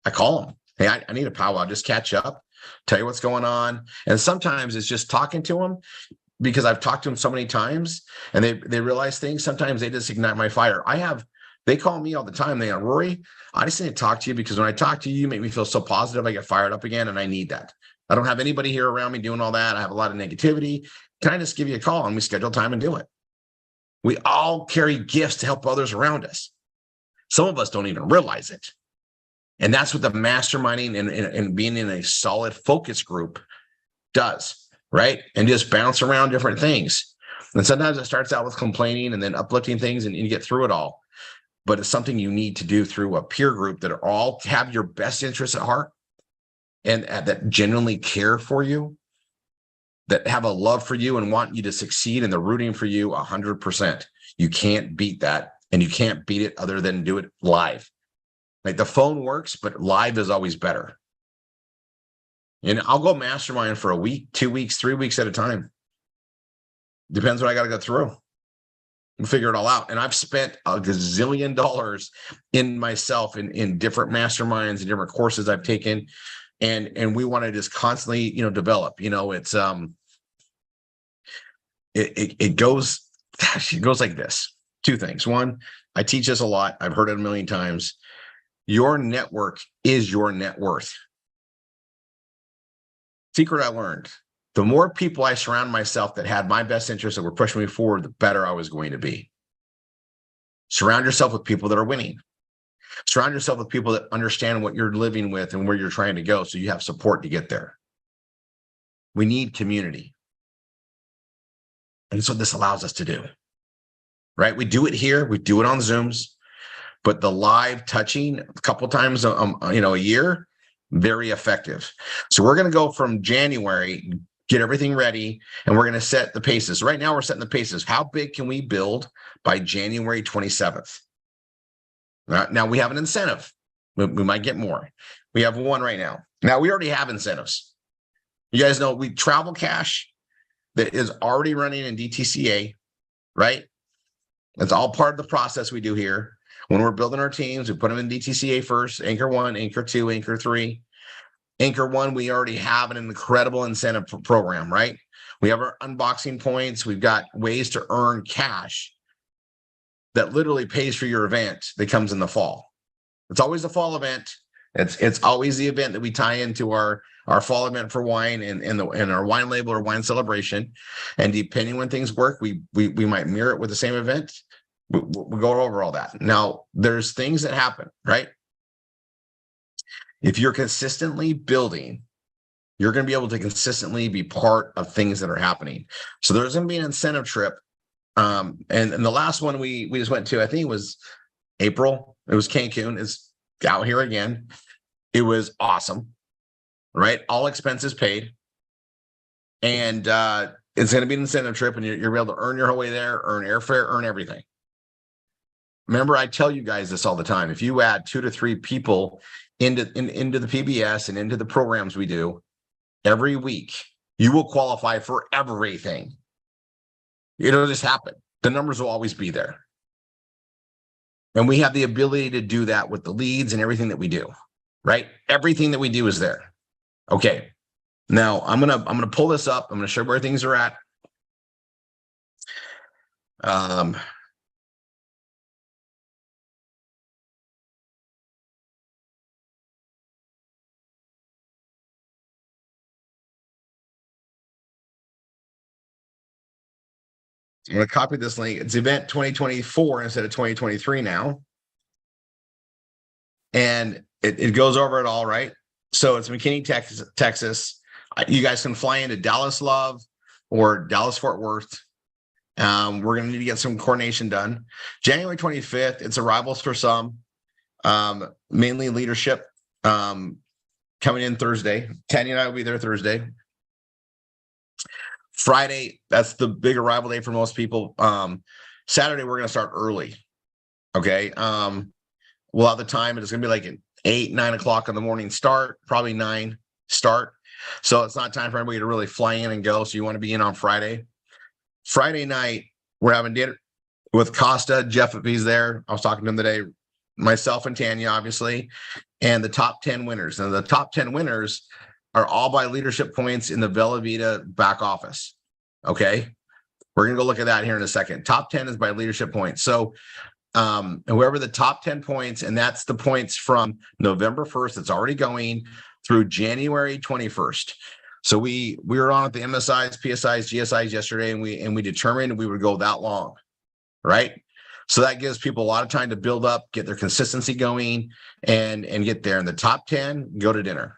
S15: I call them. Hey, I need a powwow. Just catch up, tell you what's going on. And sometimes it's just talking to them because I've talked to them so many times and they realize things. Sometimes they just ignite my fire. They call me all the time. They go, Rory, I just need to talk to you because when I talk to you, you make me feel so positive. I get fired up again and I need that. I don't have anybody here around me doing all that. I have a lot of negativity. Can I just give you a call and we schedule time and do it? We all carry gifts to help others around us. Some of us don't even realize it. And that's what the masterminding and being in a solid focus group does, right? And just bounce around different things. And sometimes it starts out with complaining and then uplifting things and you get through it all. But it's something you need to do through a peer group that all have your best interests at heart and that genuinely care for you, that have a love for you and want you to succeed and they're rooting for you 100%. You can't beat that and you can't beat it other than do it live. Like the phone works, but live is always better. And I'll go mastermind for a week, 2 weeks, 3 weeks at a time. Depends what I got to go through and figure it all out. And I've spent a gazillion dollars in myself in different masterminds and different courses I've taken. And we want to just constantly, develop, it's, it goes like this. 2 things. One, I teach this a lot. I've heard it a million times. Your network is your net worth. Secret I learned. The more people I surround myself that had my best interests that were pushing me forward, the better I was going to be. Surround yourself with people that are winning. Surround yourself with people that understand what you're living with and where you're trying to go so you have support to get there. We need community. And that's what this allows us to do, right? We do it here. We do it on Zooms, but the live touching a couple times, a year, very effective. So we're going to go from January, get everything ready, and we're going to set the paces. Right now, we're setting the paces. How big can we build by January 27th? Now we have an incentive. We might get more. We have one right now. Now we already have incentives. You guys know we travel cash that is already running in DTCA, right? That's all part of the process we do here. When we're building our teams, we put them in DTCA first, Anchor 1, Anchor 2, Anchor 3. Anchor One, we already have an incredible incentive program, right? We have our unboxing points. We've got ways to earn cash that literally pays for your event that comes in the fall. It's always a fall event. It's always the event that we tie into our fall event for wine and our wine label or wine celebration. And depending when things work, we might mirror it with the same event. We go over all that. Now, there's things that happen, right? If you're consistently building, you're going to be able to consistently be part of things that are happening. So there's going to be an incentive trip. And the last one we just went to, I think it was April. It was Cancun. It's out here again. It was awesome, right? All expenses paid. And it's going to be an incentive trip, and you're able to earn your way there, earn airfare, earn everything. Remember, I tell you guys this all the time. If you add 2 to 3 people into the PBS and into the programs we do every week, you will qualify for everything. It'll just happen. The numbers will always be there. And we have the ability to do that with the leads and everything that we do, right? Everything that we do is there. Okay. Now I'm gonna pull this up. I'm gonna show where things are at. I'm going to copy this link. It's event 2024 instead of 2023 now. And it goes over it all, right? So it's McKinney, Texas. You guys can fly into Dallas Love or Dallas Fort Worth. We're going to need to get some coordination done. January 25th, it's arrivals for some, mainly leadership, coming in Thursday. Tanya and I will be there Thursday. Friday, that's the big arrival day for most people. Saturday, we're going to start early. Okay. We'll have the time. It's going to be like an 8, 9 o'clock in the morning start, probably 9 start. So it's not time for everybody to really fly in and go. So you want to be in on Friday. Friday night, we're having dinner with Costa. Jeff, if he's there, I was talking to him today, myself and Tanya, obviously, and the top 10 winners. And the top 10 winners are all by leadership points in the Bella Vita back office. Okay. We're going to go look at that here in a second. Top 10 is by leadership points. So whoever the top 10 points, and that's the points from November 1st, it's already going through January 21st. So we were on at the MSIs, PSIs, GSIs yesterday, and we determined we would go that long. Right. So that gives people a lot of time to build up, get their consistency going and get there. And the top 10 go to dinner.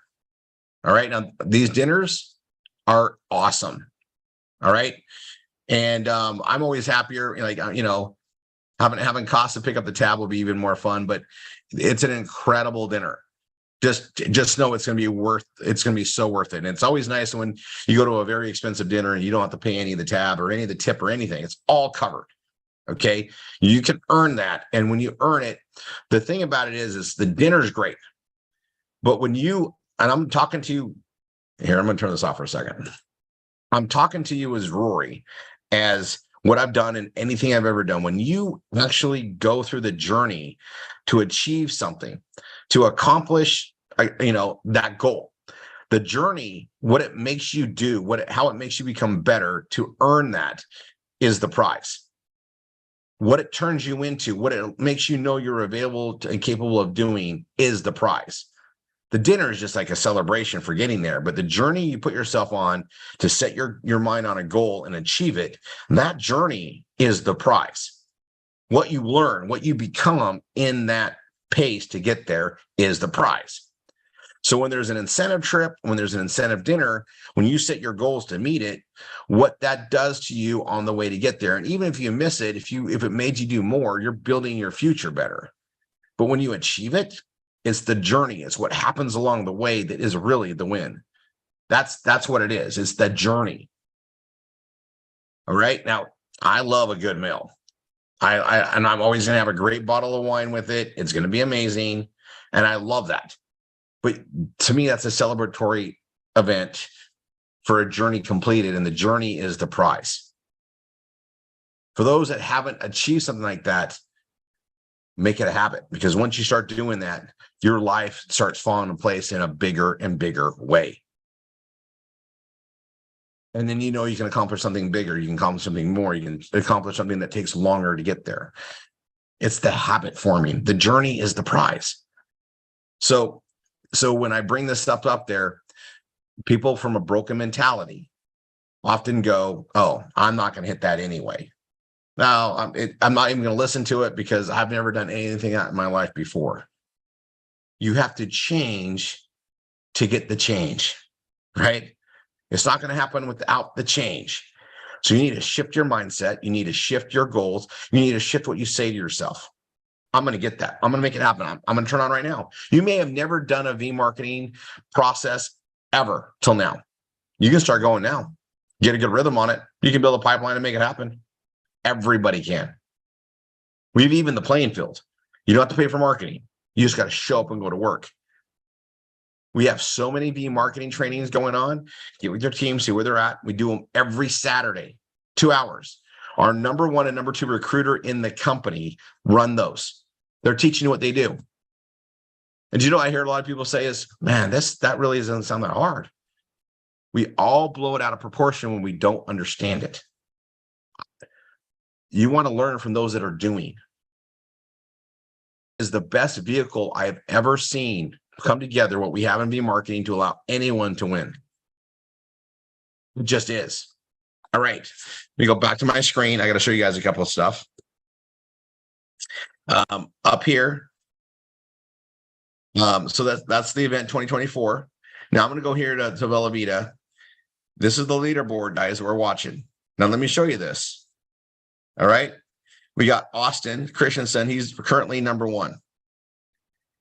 S15: All right. Now these dinners are awesome. All right. And I'm always happier, like, having Costa pick up the tab will be even more fun, but it's an incredible dinner. Just know it's going to be so worth it. And it's always nice when you go to a very expensive dinner and you don't have to pay any of the tab or any of the tip or anything. It's all covered. Okay. You can earn that. And when you earn it, the thing about it is the dinner's great. But and I'm talking to you here, I'm going to turn this off for a second. I'm talking to you as Rory, as what I've done and anything I've ever done. When you actually go through the journey to achieve something, to accomplish, that goal, the journey, what it makes you do, how it makes you become better to earn that is the prize. What it turns you into, what it makes you know you're available and capable of doing is the prize. The dinner is just like a celebration for getting there, but the journey you put yourself on to set your mind on a goal and achieve it, that journey is the prize. What you learn, what you become in that pace to get there is the prize. So when there's an incentive trip, when there's an incentive dinner, when you set your goals to meet it, what that does to you on the way to get there, and even if you miss it, if it made you do more, you're building your future better. But when you achieve it, it's the journey. It's what happens along the way that is really the win. That's what it is. It's the journey. All right. Now, I love a good meal. And I'm always going to have a great bottle of wine with it. It's going to be amazing. And I love that. But to me, that's a celebratory event for a journey completed. And the journey is the prize. For those that haven't achieved something like that, make it a habit, because once you start doing that, your life starts falling in place in a bigger and bigger way. And then you can accomplish something bigger, you can accomplish something more, you can accomplish something that takes longer to get there. It's the habit forming. The journey is the prize. So when I bring this stuff up there, people from a broken mentality often go, oh, I'm not going to hit that anyway. Now, I'm not even going to listen to it because I've never done anything out in my life before. You have to change to get the change, right? It's not going to happen without the change. So you need to shift your mindset. You need to shift your goals. You need to shift what you say to yourself. I'm going to get that. I'm going to make it happen. I'm going to turn on right now. You may have never done a V marketing process ever till now. You can start going now. Get a good rhythm on it. You can build a pipeline and make it happen. Everybody can. We've even the playing field. You don't have to pay for marketing. You just got to show up and go to work. We have so many V marketing trainings going on. Get with your team, see where they're at. We do them every Saturday, 2 hours. Our number 1 and number 2 recruiter in the company run those. They're teaching you what they do. And I hear a lot of people say is, man, that really doesn't sound that hard. We all blow it out of proportion when we don't understand it. You want to learn from those that are doing. Is the best vehicle I've ever seen come together, what we have in V marketing, to allow anyone to win. It just is. All right. Let me go back to my screen. I got to show you guys a couple of stuff. Up here. So that's the event 2024. Now I'm going to go here to Bella Vita. This is the leaderboard, guys, that we're watching. Now let me show you this. All right. We got Austin Christensen. He's currently number 1.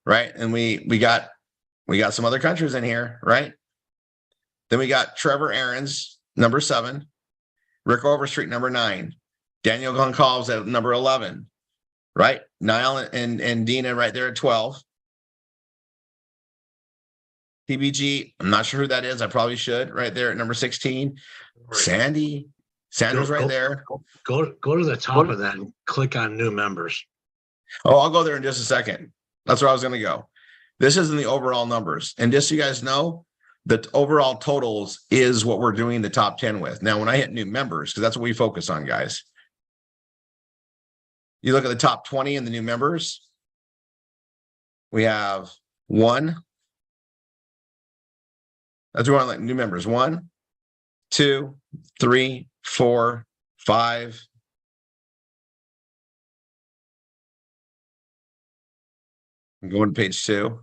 S15: Right. And we got some other countries in here. Right. Then we got Trevor Aarons, number 7. Rick Overstreet, number 9. Daniel Goncalves at number 11. Right. Niall and Dina right there at 12. PBG, I'm not sure who that is. I probably should. Right there at number 16. Sandra's right there.
S1: Go to the top of that and click on new members.
S15: Oh, I'll go there in just a second. That's where I was going to go. This isn't the overall numbers. And just so you guys know, the overall totals is what we're doing the top 10 with. Now, when I hit new members, because that's what we focus on, guys. You look at the top 20 in the new members. We have 1. That's one like new members. 1, 2, 3, 4, 5. I'm going to page 2.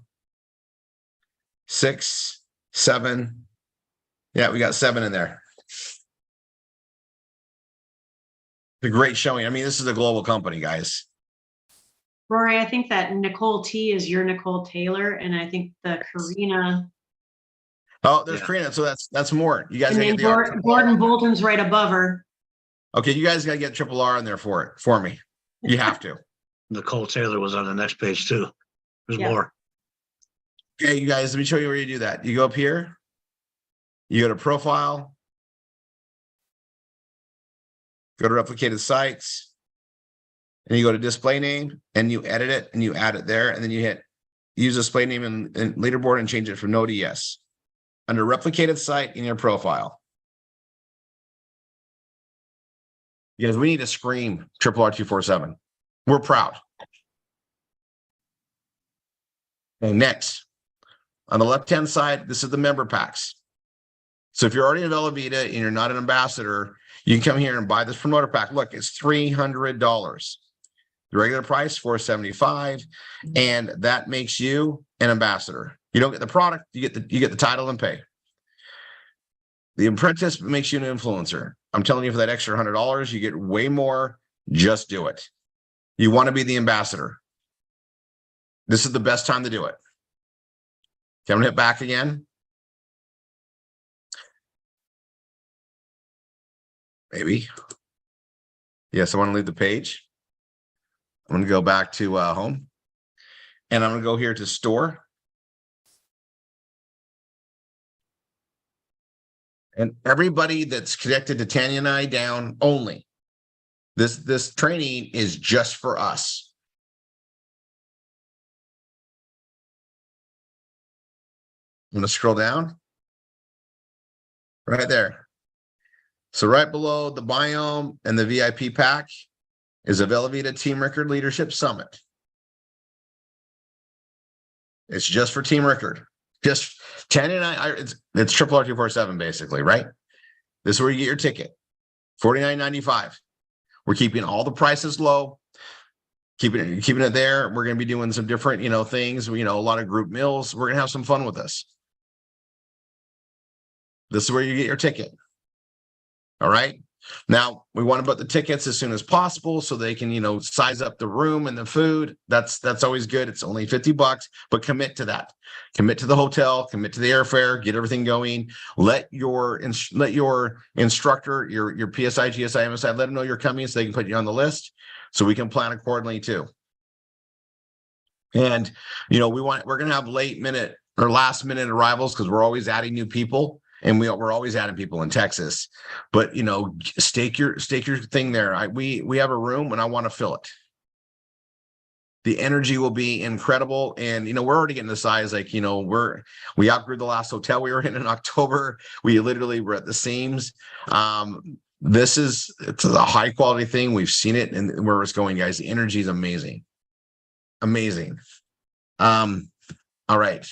S15: 6, 7. Yeah, we got 7 in there. A great showing. I mean, this is a global company, guys.
S6: Rory, I think that Nicole T is your Nicole Taylor, and I think the Karina.
S15: Oh, there's Karina. So that's more. You guys.
S6: And then Gordon Bolton's right above her.
S15: Okay, you guys got to get triple R in there for me. You have to.
S1: Nicole Taylor was on the next page too. There's more.
S15: Okay, you guys, let me show you where you do that. You go up here. You go to profile. Go to replicated sites. And you go to display name and you edit it and you add it there. And then you hit use display name in leaderboard and change it from no to yes. Under replicated site in your profile. Yes, we need to scream RRR247. We're proud. And next, on the left-hand side, this is the member packs. So if you're already in Velveeta and you're not an ambassador, you can come here and buy this promoter pack. Look, it's $300. The regular price, $475, and that makes you an ambassador. You don't get the product, you get the title and pay. The apprentice makes you an influencer. I'm telling you, for that extra $100, you get way more. Just do it. You want to be the ambassador. This is the best time to do it. Okay, I'm gonna hit back again. Maybe. Yes, I want to leave the page. I'm going to go back to home. And I'm going to go here to store. And everybody that's connected to Tanya and I down only. This training is just for us. I'm gonna scroll down. Right there. So right below the biome and the VIP pack is a Velveeta Team Ricord Leadership Summit. It's just for Team Ricord. Just 10 and 9. It's RRR247 basically, right? This is where you get your ticket. $49.95. We're keeping all the prices low. Keeping it there. We're going to be doing some different, things. A lot of group meals. We're going to have some fun with this. This is where you get your ticket. All right. Now we want to book the tickets as soon as possible so they can, size up the room and the food. That's always good. It's only $50, but commit to that. Commit to the hotel, commit to the airfare, get everything going. Let your instructor, your PSI, GSI, MSI, let them know you're coming so they can put you on the list so we can plan accordingly too. And, we're going to have late minute or last minute arrivals because we're always adding new people. And we're always adding people in Texas, but stake your thing there. We have a room and I want to fill it. The energy will be incredible. And, we're already getting the size, we outgrew the last hotel we were in October. We literally were at the seams. It's a high quality thing. We've seen it and where it's going, guys. The energy is amazing. Amazing. All right.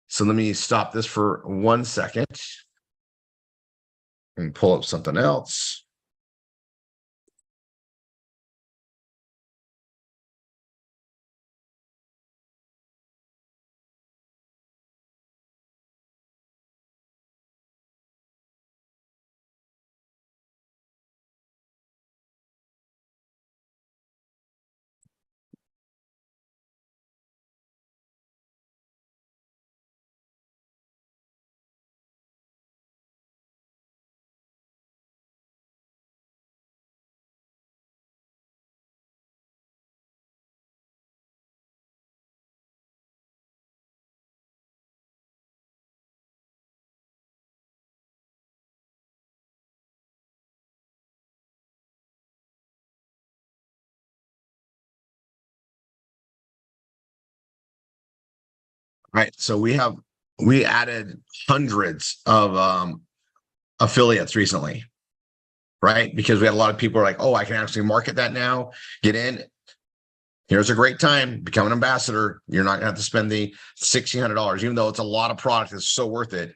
S15: So let me stop this for 1 second and pull up something else. Right. So we added hundreds of affiliates recently, right? Because we had a lot of people are like, oh, I can actually market that now, get in. Here's a great time, become an ambassador. You're not gonna have to spend the $1,600, even though it's a lot of product, it's so worth it.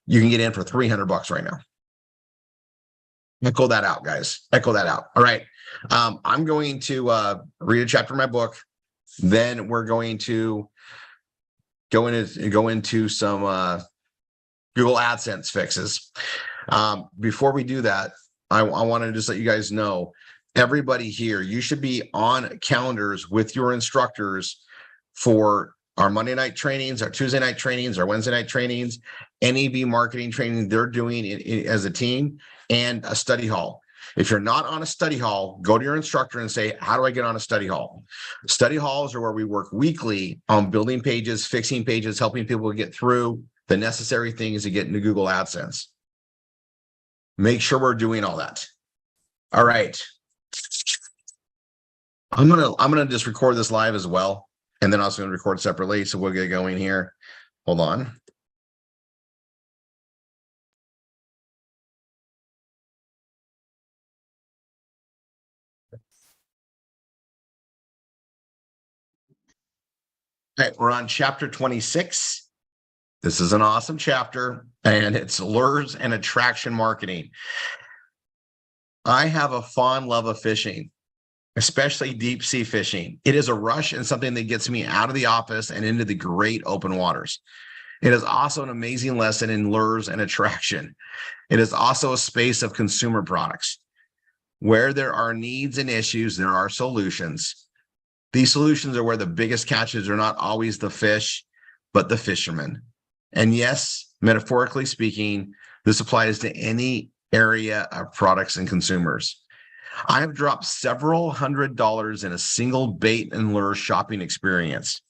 S15: You can get in for $300 right now. Echo that out, guys. Echo that out. All right. I'm going to read a chapter of my book. Then we're going to go into some Google AdSense fixes. Before we do that, I want to just let you guys know, everybody here, you should be on calendars with your instructors for our Monday night trainings, our Tuesday night trainings, our Wednesday night trainings, NEV marketing training they're doing as a team, and a study hall. If you're not on a study hall, go to your instructor and say, how do I get on a study hall? Study halls are where we work weekly on building pages, fixing pages, helping people get through the necessary things to get into Google AdSense. Make sure we're doing all that. All right. I'm gonna just record this live as well, and then also gonna record separately. So we'll get going here. Hold on. Okay, we're on chapter 26. This is an awesome chapter, and it's lures and attraction marketing. I have a fond love of fishing, especially deep sea fishing. It is a rush and something that gets me out of the office and into the great open waters. It is also an amazing lesson in lures and attraction. It is also a space of consumer products. Where there are needs and issues, there are solutions. These solutions are where the biggest catches are not always the fish, but the fishermen. And yes, metaphorically speaking, this applies to any area of products and consumers. I have dropped several $100s in a single bait and lure shopping experience.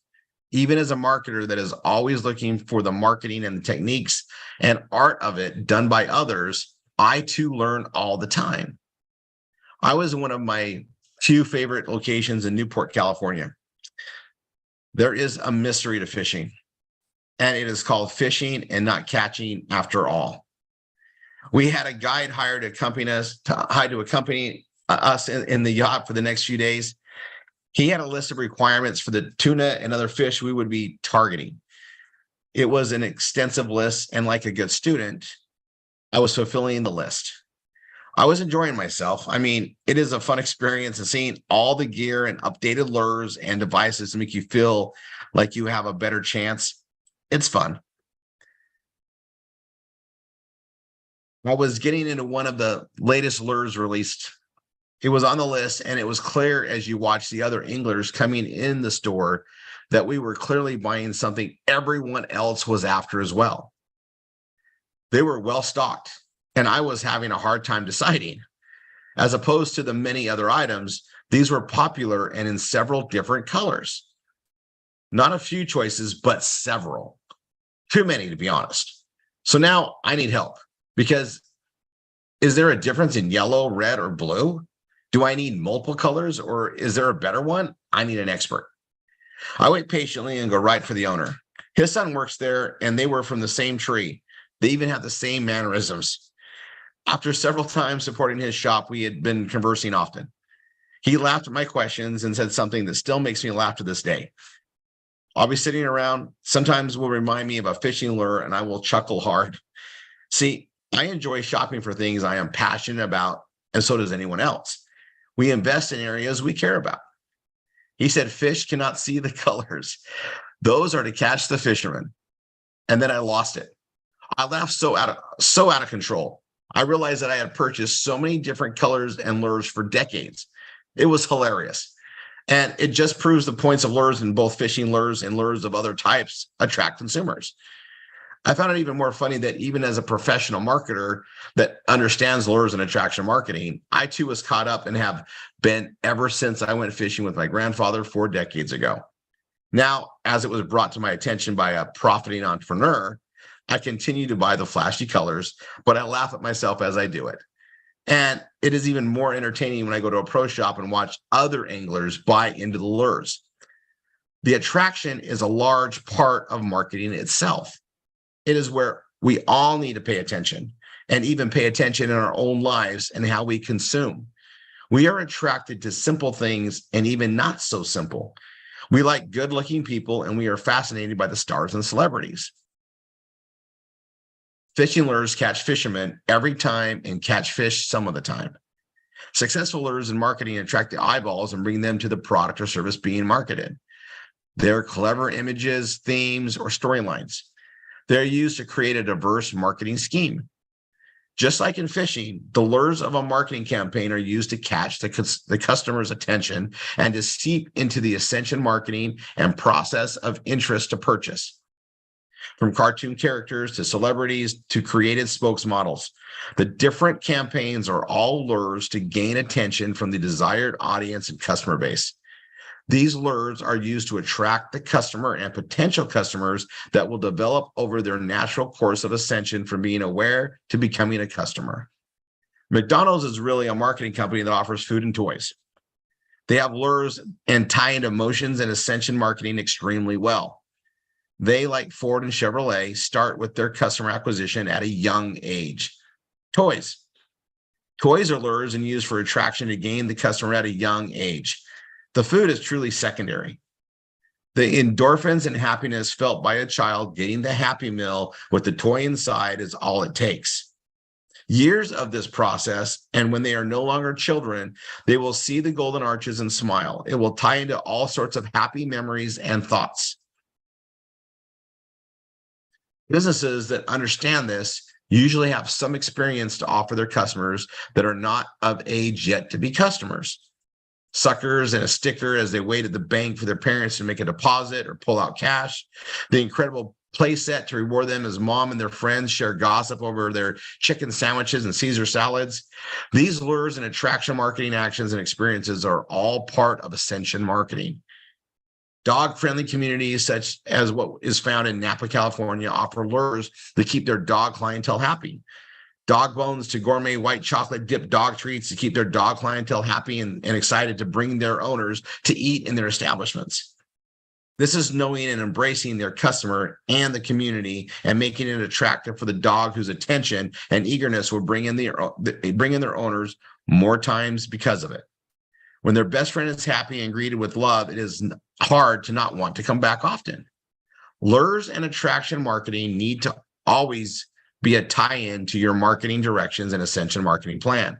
S15: Even as a marketer that is always looking for the marketing and the techniques and art of it done by others, I too learn all the time. I was in one of my few favorite locations in Newport, California. There is a mystery to fishing. and it is called Fishing and Not Catching After All. We had a guide hired to accompany us in the yacht for the next few days. He had a list of requirements for the tuna and other fish we would be targeting. It was an extensive list, and like a good student, I was fulfilling the list. I was enjoying myself. I mean, it is a fun experience, and seeing all the gear and updated lures and devices to make you feel like you have a better chance. It's fun. I was getting into one of the latest lures released. It was on the list, and it was clear as you watched the other anglers coming in the store that we were clearly buying something everyone else was after as well. They were well stocked, and I was having a hard time deciding. As opposed to the many other items, these were popular and in several different colors. Not a few choices, but several. Too many, to be honest. So now I need help, because is there a difference in yellow, red, or blue? Do I need multiple colors, or is there a better one? I need an expert. I wait patiently and go right for the owner. His son works there, and they were from the same tree. They even have the same mannerisms. After several times supporting his shop, we had been conversing often. He laughed at my questions and said something that still makes me laugh to this day. I'll be sitting around, sometimes will remind me of a fishing lure, and I will chuckle hard. See, I enjoy shopping for things I am passionate about, and so does anyone else. We invest in areas we care about. He said fish cannot see the colors. Those are to catch the fishermen. And then I lost it. I laughed so out of control. I realized that I had purchased so many different colors and lures for decades. It was hilarious. And it just proves the points of lures in both fishing lures and lures of other types attract consumers. I found it even more funny that even as a professional marketer that understands lures and attraction marketing, I too was caught up and have been ever since I went fishing with my grandfather 4 decades ago. Now, as it was brought to my attention by a profiting entrepreneur, I continue to buy the flashy colors, but I laugh at myself as I do it. And it is even more entertaining when I go to a pro shop and watch other anglers buy into the lures. The attraction is a large part of marketing itself. It is where we all need to pay attention, and even pay attention in our own lives and how we consume. We are attracted to simple things and even not so simple. We like good-looking people, and we are fascinated by the stars and celebrities. Fishing lures catch fishermen every time and catch fish some of the time. Successful lures in marketing attract the eyeballs and bring them to the product or service being marketed. They're clever images, themes, or storylines. They're used to create a diverse marketing scheme. Just like in fishing, the lures of a marketing campaign are used to catch the customer's attention and to seep into the ascension marketing and process of interest to purchase. From cartoon characters to celebrities to created spokesmodels, the different campaigns are all lures to gain attention from the desired audience and customer base. These lures are used to attract the customer and potential customers that will develop over their natural course of ascension from being aware to becoming a customer. McDonald's is really a marketing company that offers food and toys. They have lures and tie into emotions and ascension marketing extremely well. They, like Ford and Chevrolet, start with their customer acquisition at a young age. Toys. Toys are lures and used for attraction to gain the customer at a young age. The food is truly secondary. The endorphins and happiness felt by a child getting the Happy Meal with the toy inside is all it takes. Years of this process, and when they are no longer children, they will see the golden arches and smile. It will tie into all sorts of happy memories and thoughts. Businesses that understand this usually have some experience to offer their customers that are not of age yet to be customers. Suckers and a sticker as they wait at the bank for their parents to make a deposit or pull out cash. The incredible play set to reward them as mom and their friends share gossip over their chicken sandwiches and Caesar salads. These lures and attraction marketing actions and experiences are all part of ascension marketing. Dog-friendly communities such as what is found in Napa, California, offer lures that keep their dog clientele happy. Dog bones to gourmet white chocolate dipped dog treats to keep their dog clientele happy and excited to bring their owners to eat in their establishments. This is knowing and embracing their customer and the community and making it attractive for the dog whose attention and eagerness will bring in their owners more times because of it. When their best friend is happy and greeted with love, it is hard to not want to come back often. Lures and attraction marketing need to always be a tie-in to your marketing directions and ascension marketing plan.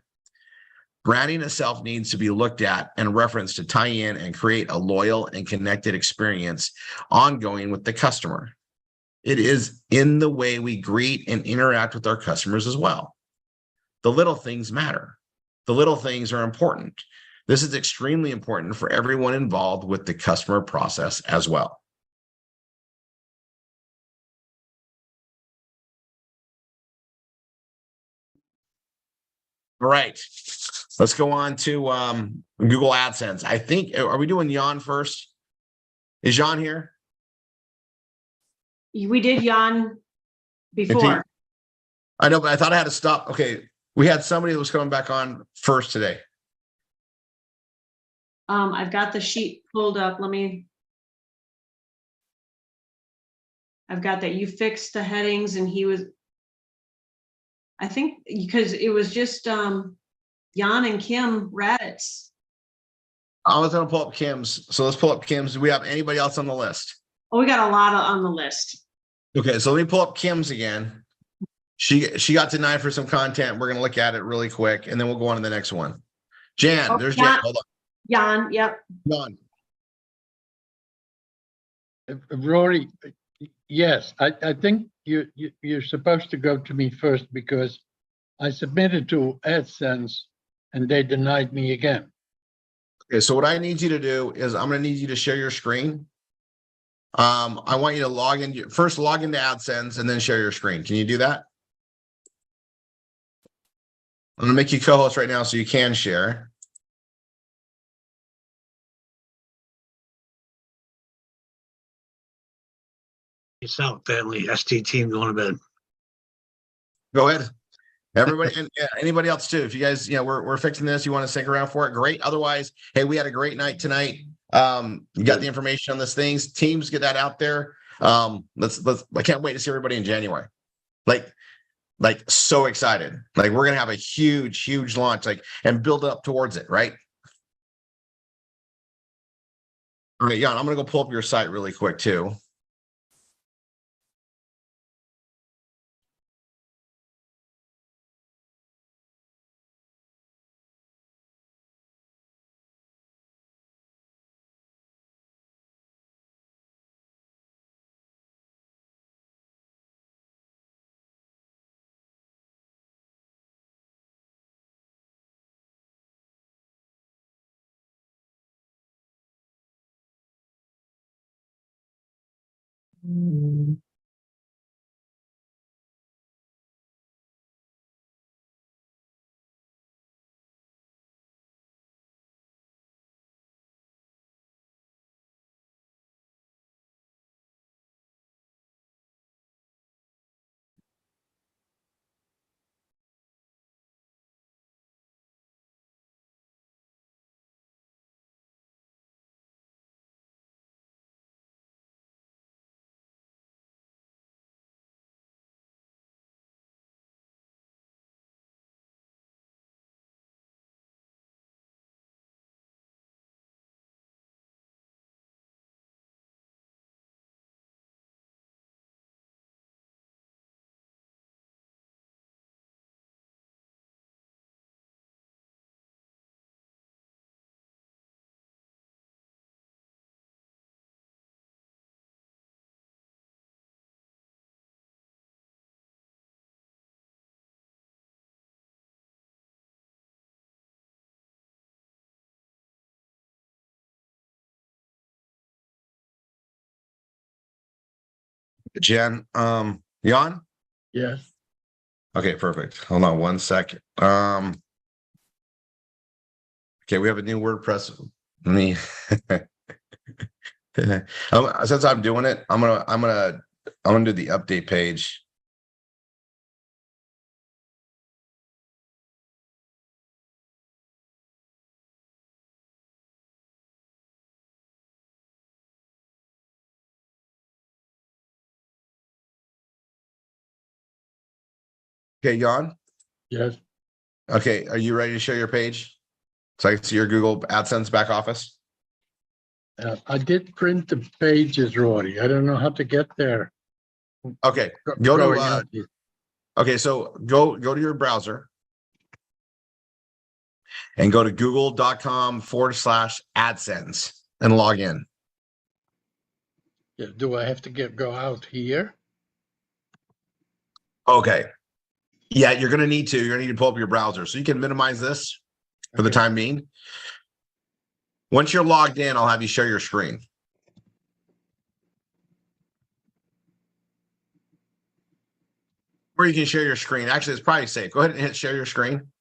S15: Branding itself needs to be looked at and referenced to tie in and create a loyal and connected experience ongoing with the customer. It is in the way we greet and interact with our customers as well. The little things matter. The little things are important. This is extremely important for everyone involved with the customer process as well. All right, let's go on to Google AdSense. I think, are we doing Jan first? Is Jan here?
S6: We did Jan before.
S15: I know, but I thought I had to stop. Okay, we had somebody that was coming back on first today.
S6: I've got the sheet pulled up. I've got that you fixed the headings and he was, I think, because it was just Jan and Kim Raditz.
S15: I was going to pull up Kim's. So let's pull up Kim's. Do we have anybody else on the list?
S6: Oh, we got a lot on the list.
S15: Okay, so let me pull up Kim's again. She got denied for some content. We're going to look at it really quick, and then we'll go on to the next one. Jan, there's Jan. Hold on.
S6: Jan, yep.
S15: Jan.
S16: Rory, yes, I think you're supposed to go to me first because I submitted to AdSense and they denied me again.
S15: Okay, so what I need you to do is I'm going to need you to share your screen. I want you to log into AdSense and then share your screen. Can you do that? I'm going to make you co-host right now so you can share.
S1: Peace out, family. ST team going to bed.
S15: Go ahead. Everybody and anybody else too. If you guys, we're fixing this, you want to stick around for it, great. Otherwise, hey, we had a great night tonight. You got the information on this things. Teams, get that out there. Let's I can't wait to see everybody in January. Like so excited. Like we're gonna have a huge launch, and build up towards it, right? All right, Jan, I'm gonna go pull up your site really quick too. Jen, Jan?
S16: Yes.
S15: Okay, perfect. Hold on one second. Okay, we have a new WordPress. Let me since I'm doing it, I'm gonna do the update page. Okay, Jan?
S16: Yes.
S15: Okay, are you ready to share your page? So I can see your Google AdSense back office.
S16: I did print the pages, Rory. I don't know how to get there.
S15: Okay,
S16: Going out here.
S15: okay, so go to your browser and go to google.com/AdSense and log in.
S16: Yeah, do I have to go out here?
S15: Okay. Yeah, you're gonna need to. You're gonna need to pull up your browser. So you can minimize this for the time being. Once you're logged in, I'll have you share your screen. Or you can share your screen. Actually, it's probably safe. Go ahead and hit share your screen.